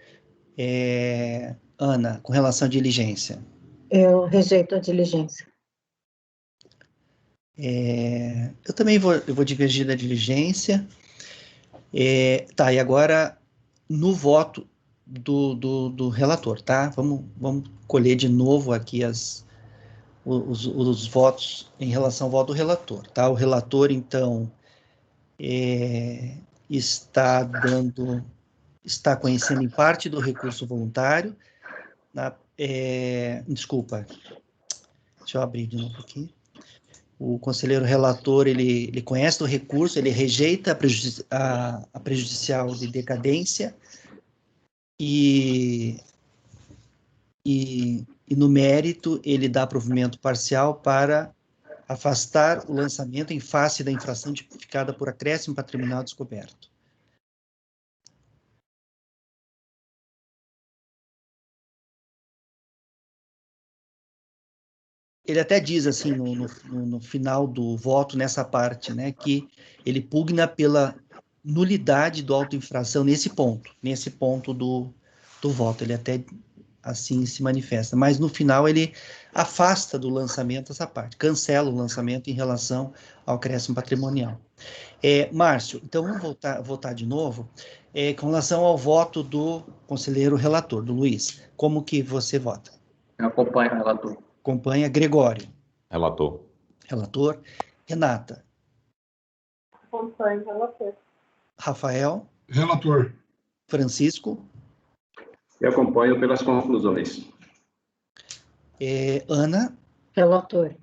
Ana, com relação à diligência? Eu rejeito a diligência. Eu também vou divergir da diligência. Tá, e agora no voto do relator, tá? Vamos colher de novo aqui os votos em relação ao voto do relator, tá? O relator, então, está conhecendo em parte do recurso voluntário. Desculpa, deixa eu abrir de novo aqui. O conselheiro relator, ele conhece do recurso, ele rejeita a prejudicial de decadência e no mérito ele dá provimento parcial para afastar o lançamento em face da infração tipificada por acréscimo patrimonial descoberto. Ele até diz assim no final do voto, nessa parte, né, que ele pugna pela nulidade do auto-infração nesse ponto do voto. Ele até assim se manifesta, mas no final ele afasta do lançamento essa parte, cancela o lançamento em relação ao acréscimo patrimonial. Márcio, então vamos votar de novo, com relação ao voto do conselheiro relator, do Luiz. Como que você vota? Eu acompanho o relator. Acompanha. Gregório. Relator. Relator. Renata. Acompanho, relator. Rafael. Relator. Francisco. Eu acompanho pelas conclusões. Ana. Relator.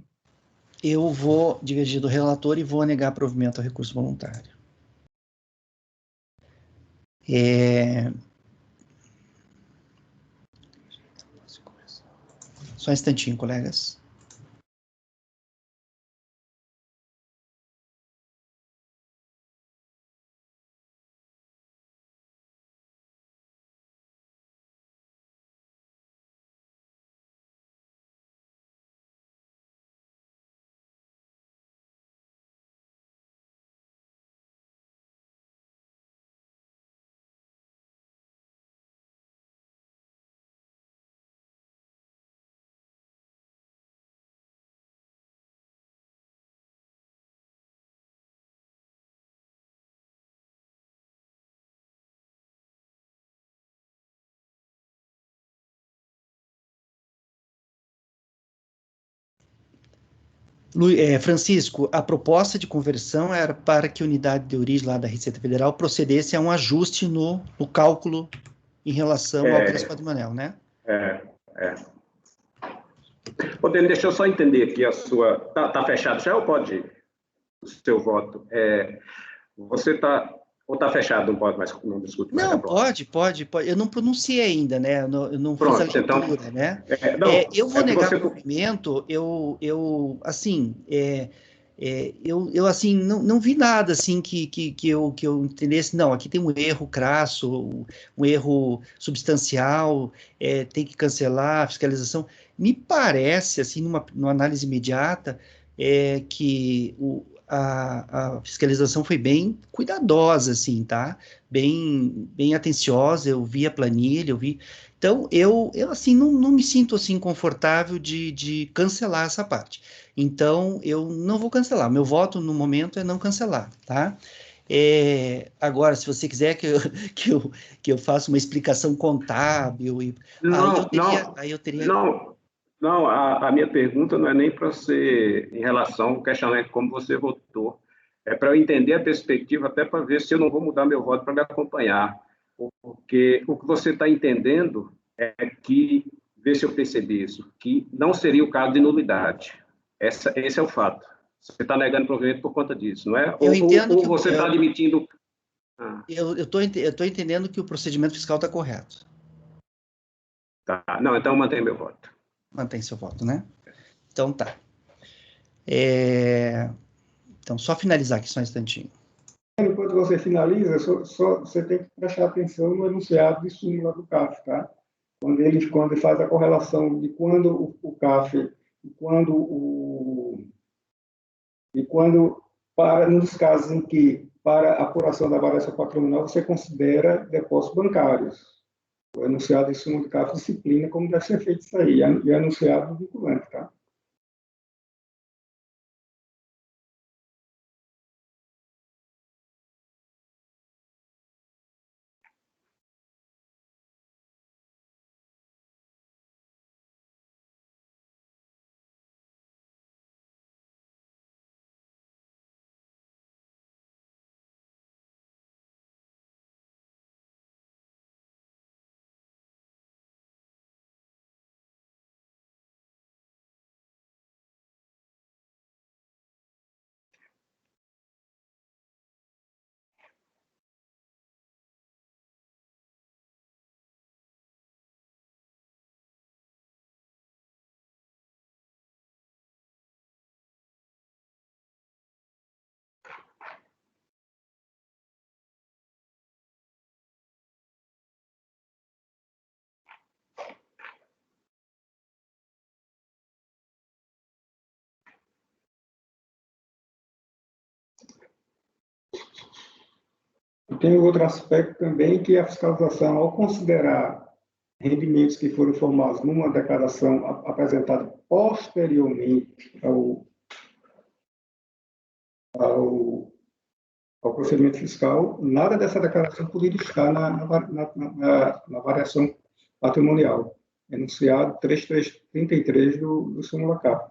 Eu vou divergir do relator e vou negar provimento ao recurso voluntário. Só um instantinho, colegas. Francisco, a proposta de conversão era para que a unidade de origem lá da Receita Federal procedesse a um ajuste no cálculo em relação ao preço patrimonial, né? Podendo, deixa eu só entender aqui a sua... Tá fechado já ou pode ir? O seu voto. Você está... Ou está fechado, não pode mais, não discute mais? Não, pode. Eu não pronunciei ainda, né? Eu não fiz a leitura, então, né? Eu vou negar provimento, eu assim, não vi nada, assim, que eu entendesse, não, aqui tem um erro crasso, um erro substancial, tem que cancelar a fiscalização. Me parece, assim, numa análise imediata, que a fiscalização foi bem cuidadosa, assim, tá? Bem atenciosa, eu vi a planilha, Então, eu assim, não me sinto, assim, confortável de cancelar essa parte. Então, eu não vou cancelar. Meu voto, no momento, é não cancelar, tá? Agora, se você quiser que eu faça uma explicação contábil, aí eu teria... Não, a minha pergunta não é nem para ser em relação ao questionamento como você votou, é para eu entender a perspectiva, até para ver se eu não vou mudar meu voto para me acompanhar, porque o que você está entendendo é que, vê se eu percebi isso, que não seria o caso de nulidade. Esse é o fato. Você está negando provimento por conta disso, não é? Ou você está admitindo... Eu estou entendendo que o procedimento fiscal está correto. Tá, não, então mantém meu voto. Mantém seu voto, né? Então tá. Então, só finalizar aqui, só um instantinho. Enquanto você finaliza, você tem que prestar atenção no enunciado de súmula do CAF, tá? Quando ele faz a correlação de quando o CAF, nos casos em que, para a apuração da variação patrimonial, você considera depósitos bancários. O enunciado de súmula do CAF disciplina como deve ser feito isso aí, e o enunciado vinculante, tá? E tem outro aspecto também, que a fiscalização, ao considerar rendimentos que foram formados numa declaração apresentada posteriormente ao procedimento fiscal, nada dessa declaração poderia estar na variação patrimonial, enunciado 3333 do súmula CAP.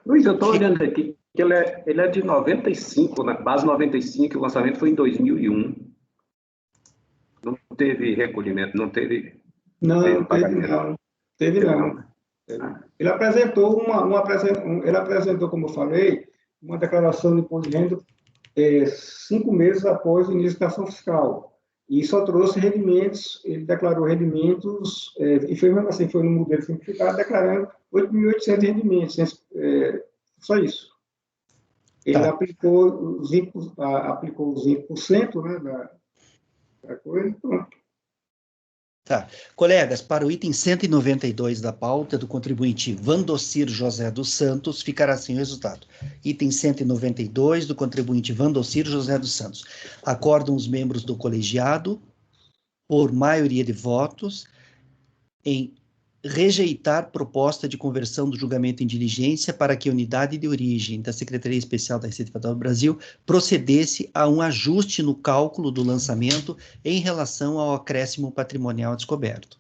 Luiz, eu estou olhando aqui, que ele é de 95, né? Base 95, o lançamento foi em 2001. Não teve recolhimento, não teve... Não, pagamento. Teve não. Ele apresentou ele apresentou, como eu falei, uma declaração de imposto de renda 5 meses após o início da ação fiscal. E só trouxe rendimentos, ele declarou rendimentos, e foi mesmo assim, foi no modelo simplificado, declarando 8.800 rendimentos, só isso. Ele aplicou os 5%, né, da coisa, e pronto. Tá. Colegas, para o item 192 da pauta do contribuinte Vandocir José dos Santos, ficará assim o resultado. Item 192 do contribuinte Vandocir José dos Santos. Acordam os membros do colegiado, por maioria de votos, em rejeitar proposta de conversão do julgamento em diligência para que a unidade de origem da Secretaria Especial da Receita Federal do Brasil procedesse a um ajuste no cálculo do lançamento em relação ao acréscimo patrimonial descoberto.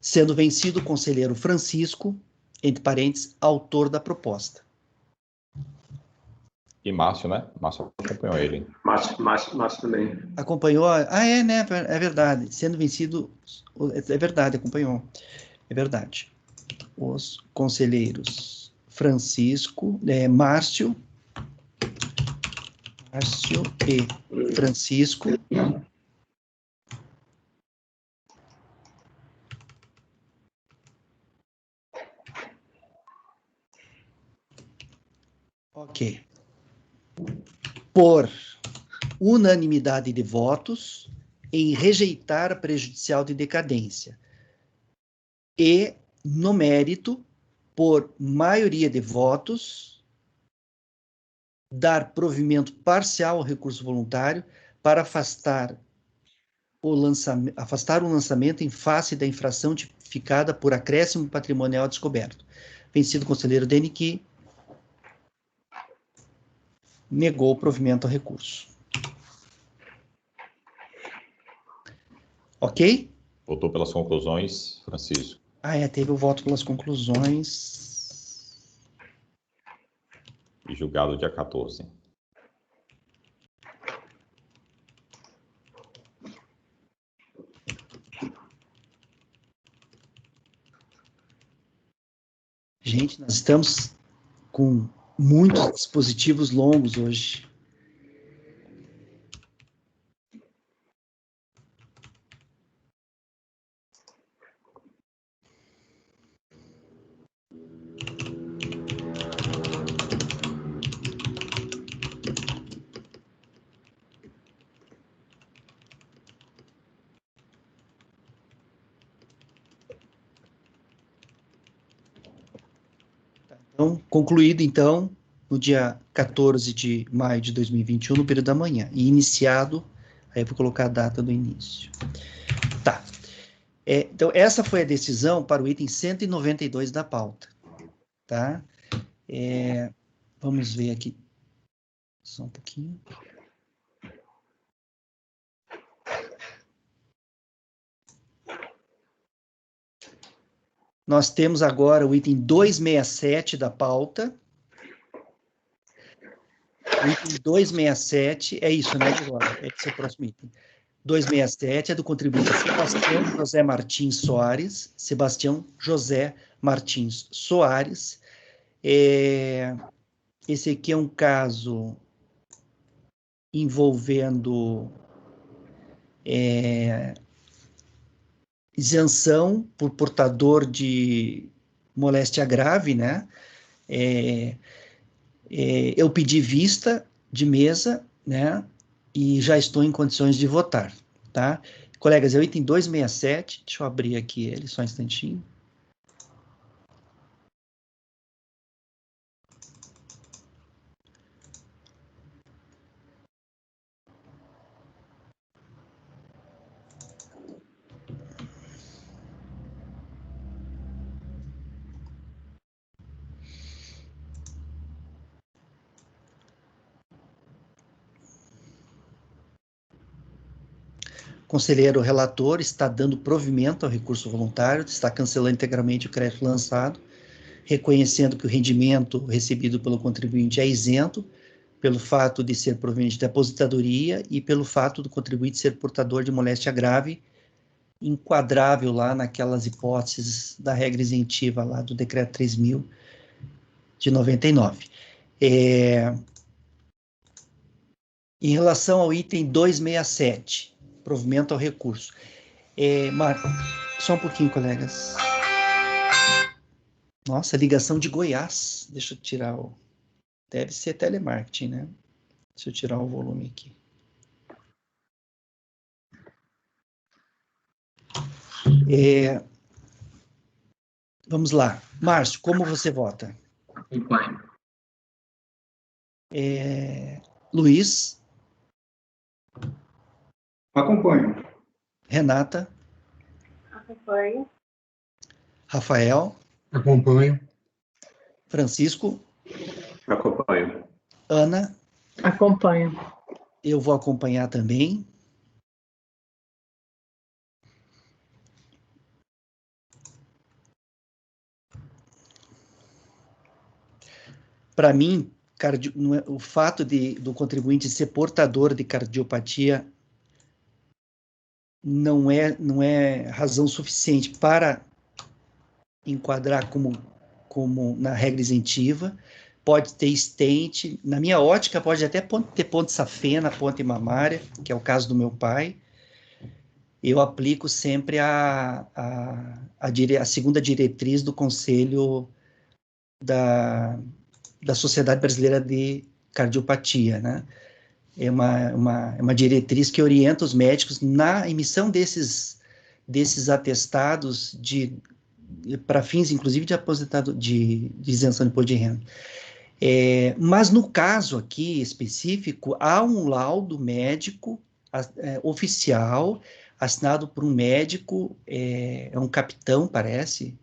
Sendo vencido o conselheiro Francisco, entre parênteses, autor da proposta. E Márcio, né? Márcio acompanhou ele. Márcio também. Acompanhou? Né? É verdade. Sendo vencido, é verdade, acompanhou. É verdade. Os conselheiros Francisco, Márcio e Francisco ok. Por unanimidade de votos em rejeitar a prejudicial de decadência e, no mérito, por maioria de votos, dar provimento parcial ao recurso voluntário para afastar o lançamento em face da infração tipificada por acréscimo patrimonial descoberto. Vencido o conselheiro Deniqui, negou o provimento ao recurso. Ok? Votou pelas conclusões, Francisco. Teve o voto pelas conclusões. E julgado dia 14. Gente, nós estamos com muitos dispositivos longos hoje. Então, concluído, então, no dia 14 de maio de 2021, no período da manhã, e iniciado, aí eu vou colocar a data do início. Tá. Então, essa foi a decisão para o item 192 da pauta, tá? Vamos ver aqui, só um pouquinho. Nós temos agora o item 267 da pauta. O item 267, é isso, né, agora? Esse é o próximo item. 267 é do contribuinte Sebastião José Martins Soares. Sebastião José Martins Soares. Esse aqui é um caso envolvendo isenção por portador de moléstia grave, né? Eu pedi vista de mesa, né? E já estou em condições de votar, tá? Colegas, é o item 267, deixa eu abrir aqui ele, só um instantinho. Conselheiro relator está dando provimento ao recurso voluntário, está cancelando integralmente o crédito lançado, reconhecendo que o rendimento recebido pelo contribuinte é isento, pelo fato de ser proveniente da aposentadoria e pelo fato do contribuinte ser portador de moléstia grave, enquadrável lá naquelas hipóteses da regra isentiva lá do decreto 3.000 de 99. Em relação ao item 267, provimento ao recurso. Só um pouquinho, colegas. Nossa, ligação de Goiás. Deixa eu tirar o... Deve ser telemarketing, né? Deixa eu tirar o volume aqui. Vamos lá. Márcio, como você vota? Acompanho. Luiz? Acompanho. Renata? Acompanho. Rafael? Acompanho. Francisco? Acompanho. Ana? Acompanho. Eu vou acompanhar também. Para mim, o fato do contribuinte ser portador de cardiopatia não é razão suficiente para enquadrar como na regra isentiva. Pode ter estente, na minha ótica pode até ter ponte safena, ponte mamária, que é o caso do meu pai. Eu aplico sempre a segunda diretriz do Conselho da Sociedade Brasileira de Cardiopatia, né? É uma diretriz que orienta os médicos na emissão desses atestados para fins, inclusive, de aposentado, de isenção de imposto de renda. Mas no caso aqui específico, há um laudo médico oficial, assinado por um médico, é um capitão, parece,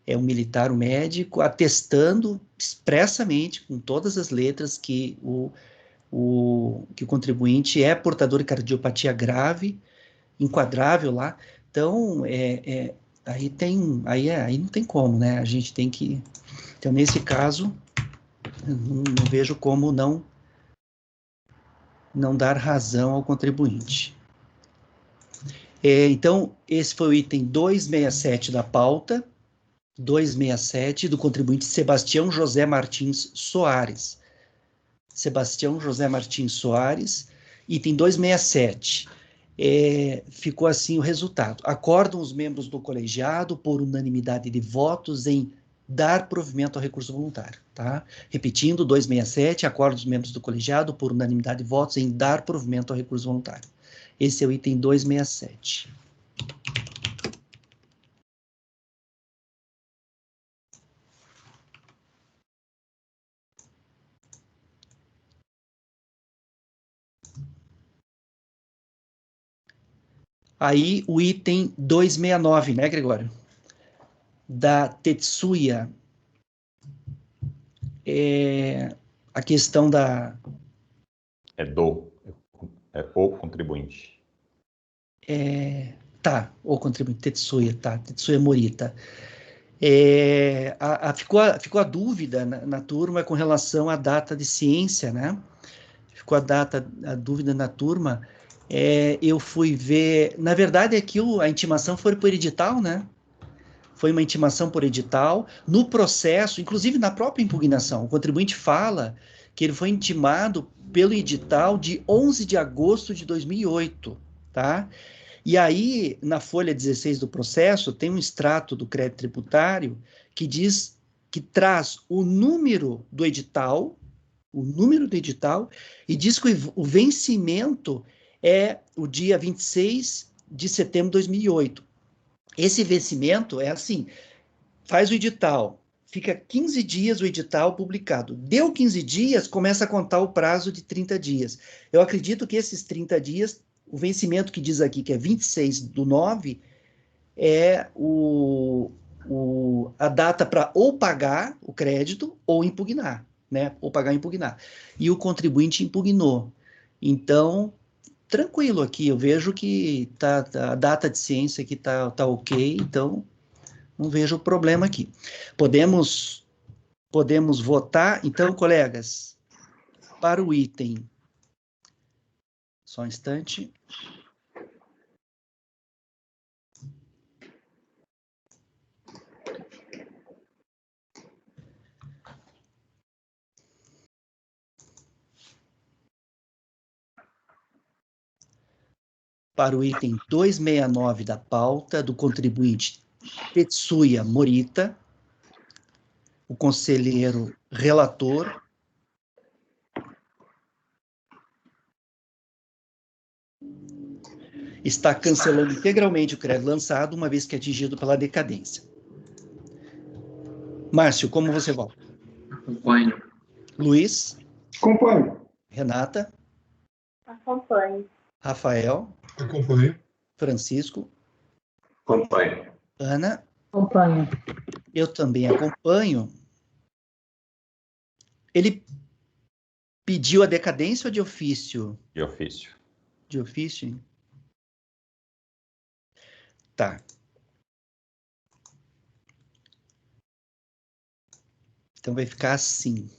é um militar, um médico, atestando expressamente, com todas as letras, que o contribuinte é portador de cardiopatia grave, enquadrável lá. Então, aí não tem como, né? A gente tem que... Então, nesse caso, não vejo como não dar razão ao contribuinte. Então, esse foi o item 267 da pauta, 267, do contribuinte Sebastião José Martins Soares. Sebastião José Martins Soares, item 267. Ficou assim o resultado. Acordam os membros do colegiado, por unanimidade de votos, em dar provimento ao recurso voluntário, tá? Repetindo, 267, acordam os membros do colegiado, por unanimidade de votos, em dar provimento ao recurso voluntário. Esse é o item 267. Aí, o item 269, né, Gregório? Da Tetsuya. A questão da... o contribuinte. O contribuinte, Tetsuya, tá, Tetsuya Morita. Ficou a dúvida na turma com relação à data de ciência, né? Ficou a dúvida na turma. Eu fui ver... Na verdade, a intimação foi por edital, né? Foi uma intimação por edital. No processo, inclusive na própria impugnação, o contribuinte fala que ele foi intimado pelo edital de 11 de agosto de 2008, tá? E aí, na folha 16 do processo, tem um extrato do crédito tributário que traz o número do edital, e diz que o vencimento é o dia 26 de setembro de 2008. Esse vencimento é assim, faz o edital, fica 15 dias o edital publicado. Deu 15 dias, começa a contar o prazo de 30 dias. Eu acredito que esses 30 dias, o vencimento que diz aqui, que é 26/9, é a data para ou pagar o crédito ou impugnar, né? Ou pagar ou impugnar. E o contribuinte impugnou. Então, tranquilo aqui, eu vejo que a data de ciência aqui tá ok, então Não vejo problema aqui. Podemos votar. Então, colegas, para o item... Só um instante. Para o item 269 da pauta, do contribuinte Tetsuya Morita, o conselheiro relator está cancelando integralmente o crédito lançado, uma vez que atingido pela decadência. Márcio, como você vota? Acompanho. Luiz? Acompanho. Renata? Acompanho. Rafael? Acompanho. Francisco? Acompanho. Ana? Acompanho. Eu também acompanho. Ele pediu a decadência ou de ofício? De ofício. De ofício? Tá. Então vai ficar assim.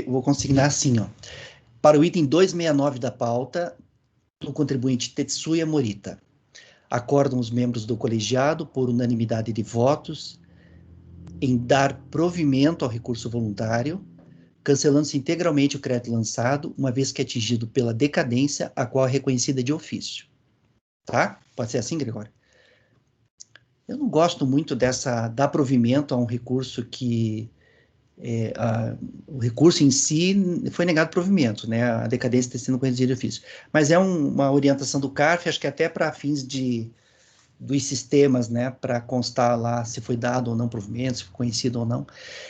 Vou consignar assim, ó. Para o item 269 da pauta, o contribuinte Tetsuya Morita. Acordam os membros do colegiado, por unanimidade de votos, em dar provimento ao recurso voluntário, cancelando-se integralmente o crédito lançado, uma vez que é atingido pela decadência, a qual é reconhecida de ofício. Tá? Pode ser assim, Gregório? Eu não gosto muito dar provimento a um recurso que... o recurso em si foi negado provimento, né? A decadência está sendo conhecida de ofício. Mas é uma orientação do CARF, acho que até para fins dos sistemas, né? Para constar lá se foi dado ou não provimento, se foi conhecido ou não.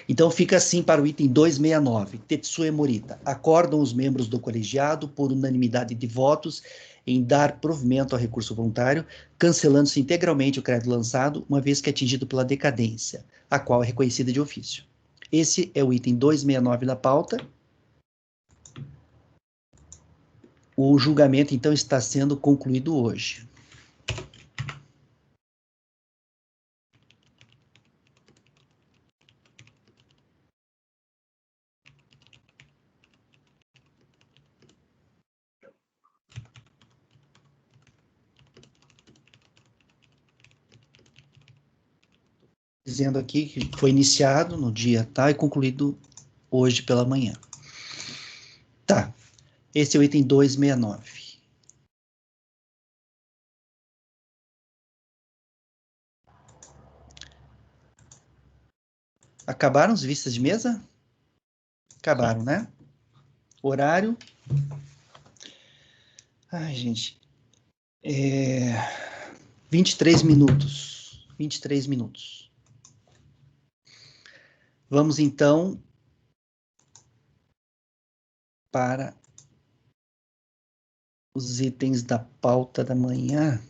Então fica assim para o item 269, Tetsuya Morita. Acordam os membros do colegiado, por unanimidade de votos, em dar provimento ao recurso voluntário, cancelando-se integralmente o crédito lançado, uma vez que é atingido pela decadência, a qual é reconhecida de ofício. Esse é o item 269 da pauta. O julgamento, então, está sendo concluído hoje. Dizendo aqui que foi iniciado no dia tal e concluído hoje pela manhã. Tá. Esse é o item 269. Acabaram as vistas de mesa? Acabaram, né? Horário. Ai, gente. 23 minutos. 23 minutos. Vamos, então, para os itens da pauta da manhã.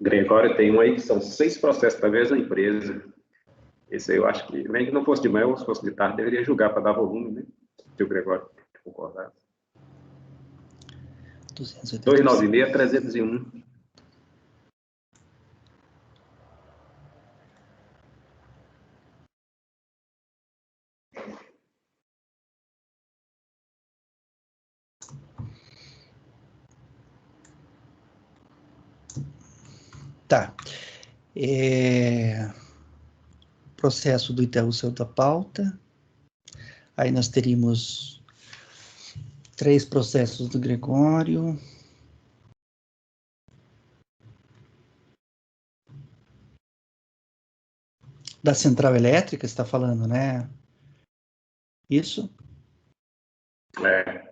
Gregório, tem um aí que são 6 processos da mesma empresa. Esse aí eu acho que, nem que não fosse de manhã ou se fosse de tarde, deveria julgar para dar volume, né? Se o Gregório concordar. 296, 301. Tá. Processo do Itaú saiu da pauta. Aí nós teríamos 3 processos do Gregório. Da central elétrica, você está falando, né? Isso? É.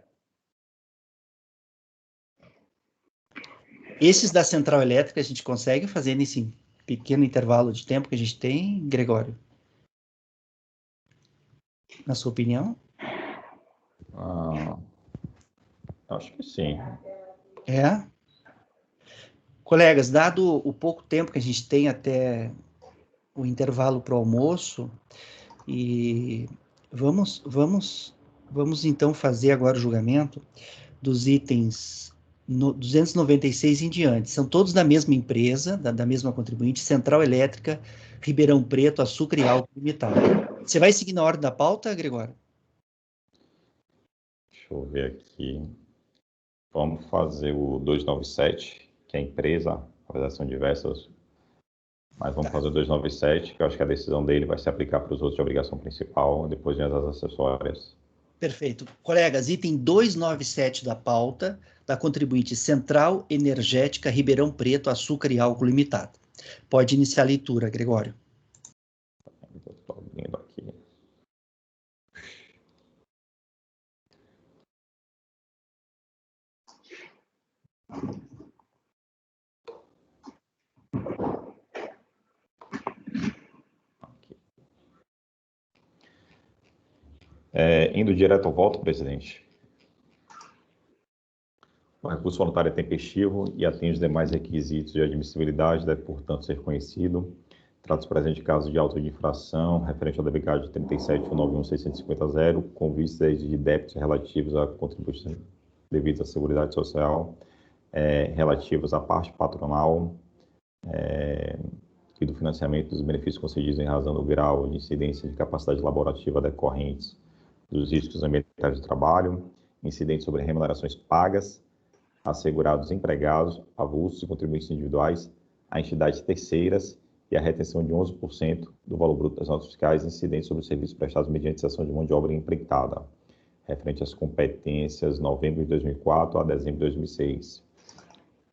Esses da central elétrica a gente consegue fazer nesse pequeno intervalo de tempo que a gente tem, Gregório? Na sua opinião? Acho que sim. Colegas, dado o pouco tempo que a gente tem até o intervalo para o almoço, e vamos então fazer agora o julgamento dos itens 296 em diante. São todos da mesma empresa, da mesma contribuinte, Central Elétrica, Ribeirão Preto, Açúcar e Álcool Limitado. Você vai seguir na ordem da pauta, Gregório? Deixa eu ver aqui. Vamos fazer o 297, que é a empresa, apesar são diversas, mas vamos fazer o 297, que eu acho que a decisão dele vai se aplicar para os outros de obrigação principal, depois vem as acessórias. Perfeito. Colegas, item 297 da pauta, da contribuinte Central Energética Ribeirão Preto, Açúcar e Álcool Limitado. Pode iniciar a leitura, Gregório. Estou abrindo aqui. Indo direto ao voto, presidente. O recurso voluntário é tempestivo e atende os demais requisitos de admissibilidade, deve, portanto, ser conhecido. Trata-se presente de caso de auto de infração, referente ao DBCAD de 37.91.650.0, com vistas de débitos relativos a contribuições devidas à Seguridade Social, relativos à parte patronal e do financiamento dos benefícios concedidos em razão do grau de incidência de capacidade laborativa decorrentes dos riscos ambientais de trabalho, incidentes sobre remunerações pagas, assegurados empregados, avulsos e contribuintes individuais, a entidades terceiras e a retenção de 11% do valor bruto das notas fiscais incidentes sobre os serviços prestados mediante cessão de mão de obra empreitada, referente às competências novembro de 2004 a dezembro de 2006.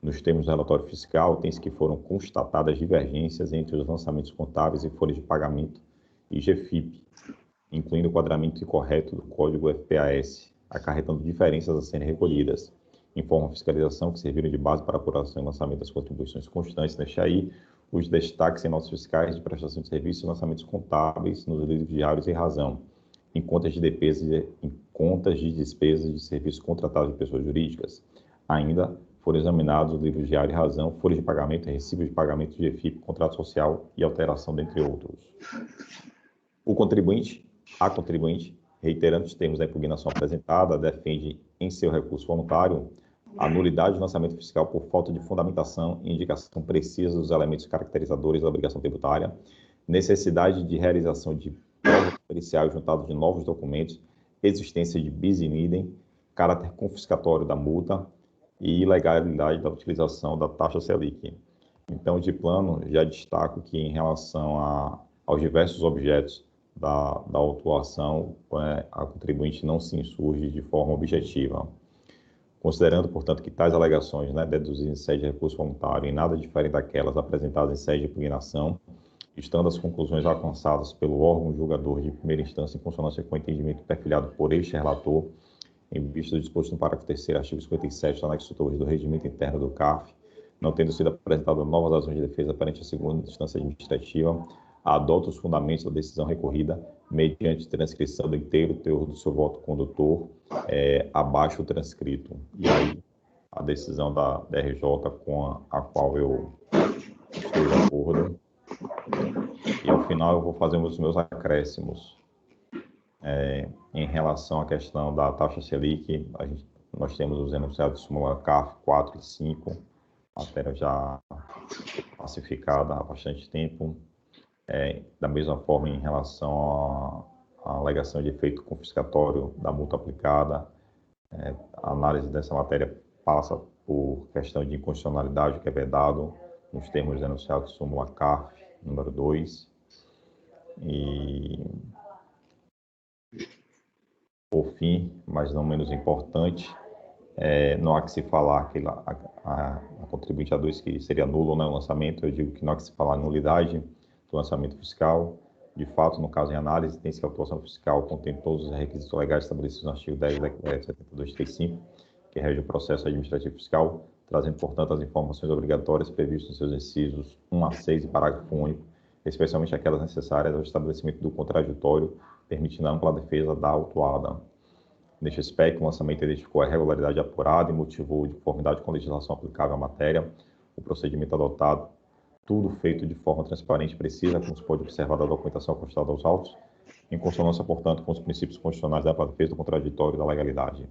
Nos termos do relatório fiscal, tem-se que foram constatadas divergências entre os lançamentos contábeis e folhas de pagamento e GFIP, incluindo o enquadramento incorreto do código FPAS, acarretando diferenças a serem recolhidas. Informa a fiscalização que serviram de base para a apuração e lançamento das contribuições constantes neste aí, os destaques em notas fiscais de prestação de serviços e lançamentos contábeis nos livros diários e razão, em contas de despesas de serviços contratados de pessoas jurídicas. Ainda foram examinados os livros diário e razão, folhas de pagamento, recibos de pagamento de GFIP, contrato social e alteração, dentre outros. A contribuinte, reiterando os termos da impugnação apresentada, defende em seu recurso voluntário a nulidade do lançamento fiscal por falta de fundamentação e indicação precisa dos elementos caracterizadores da obrigação tributária, necessidade de realização de provas periciais juntadas de novos documentos, existência de bis in idem, caráter confiscatório da multa e ilegalidade da utilização da taxa Selic. Então, de plano, já destaco que em relação aos diversos objetos da autuação, a contribuinte não se insurge de forma objetiva. Considerando, portanto, que tais alegações, deduzidas em sede de recurso voluntário, em nada diferem daquelas apresentadas em sede de impugnação, estando as conclusões alcançadas pelo órgão julgador de primeira instância em consonância com o entendimento perfilhado por este relator, em vista do disposto no parágrafo 3º, artigo 57, do anexo 2 do regimento interno do CARF, não tendo sido apresentadas novas razões de defesa perante a segunda instância administrativa, adota os fundamentos da decisão recorrida mediante transcrição do inteiro teor do seu voto condutor, abaixo o transcrito. E aí, a decisão da DRJ com a qual eu estou de acordo. E, ao final, eu vou fazer os meus acréscimos. Em relação à questão da taxa Selic, nós temos os enunciados de súmula CARF 4 e 5, matéria já pacificada há bastante tempo. Da mesma forma, em relação à alegação de efeito confiscatório da multa aplicada, a análise dessa matéria passa por questão de inconstitucionalidade, que é vedado nos termos enunciados de súmula CARF número 2. E, por fim, mas não menos importante, não há que se falar que a contribuinte A2 que seria nulo ou não o lançamento. Eu digo que não há que se falar nulidade do lançamento fiscal. De fato, no caso em análise, tem-se que a autuação fiscal contém todos os requisitos legais estabelecidos no artigo 10 da Decreto 7235, que rege o processo administrativo fiscal, trazendo, portanto, as informações obrigatórias previstas nos seus incisos 1 a 6 e parágrafo único, especialmente aquelas necessárias ao estabelecimento do contraditório, permitindo a ampla defesa da autuada. Neste aspecto, o lançamento identificou a irregularidade apurada e motivou, de conformidade com a legislação aplicável à matéria, o procedimento adotado, tudo feito de forma transparente e precisa, como se pode observar da documentação constada aos autos, em consonância, portanto, com os princípios constitucionais da ampla defesa do contraditório e da legalidade.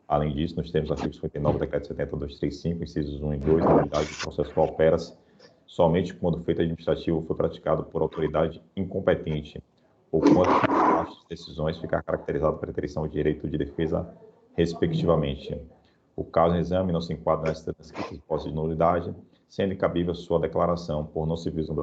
Além disso, nos termos do artigo 59 do Decreto 7235, incisos 1 e 2, a unidade processual opera-se somente quando o feito administrativo foi praticado por autoridade incompetente ou quando as decisões ficar caracterizado por restrição de direito de defesa, respectivamente. O caso em exame não se enquadra nessas descritas hipóteses de nulidade, sendo incabível sua declaração por não se vislumbrar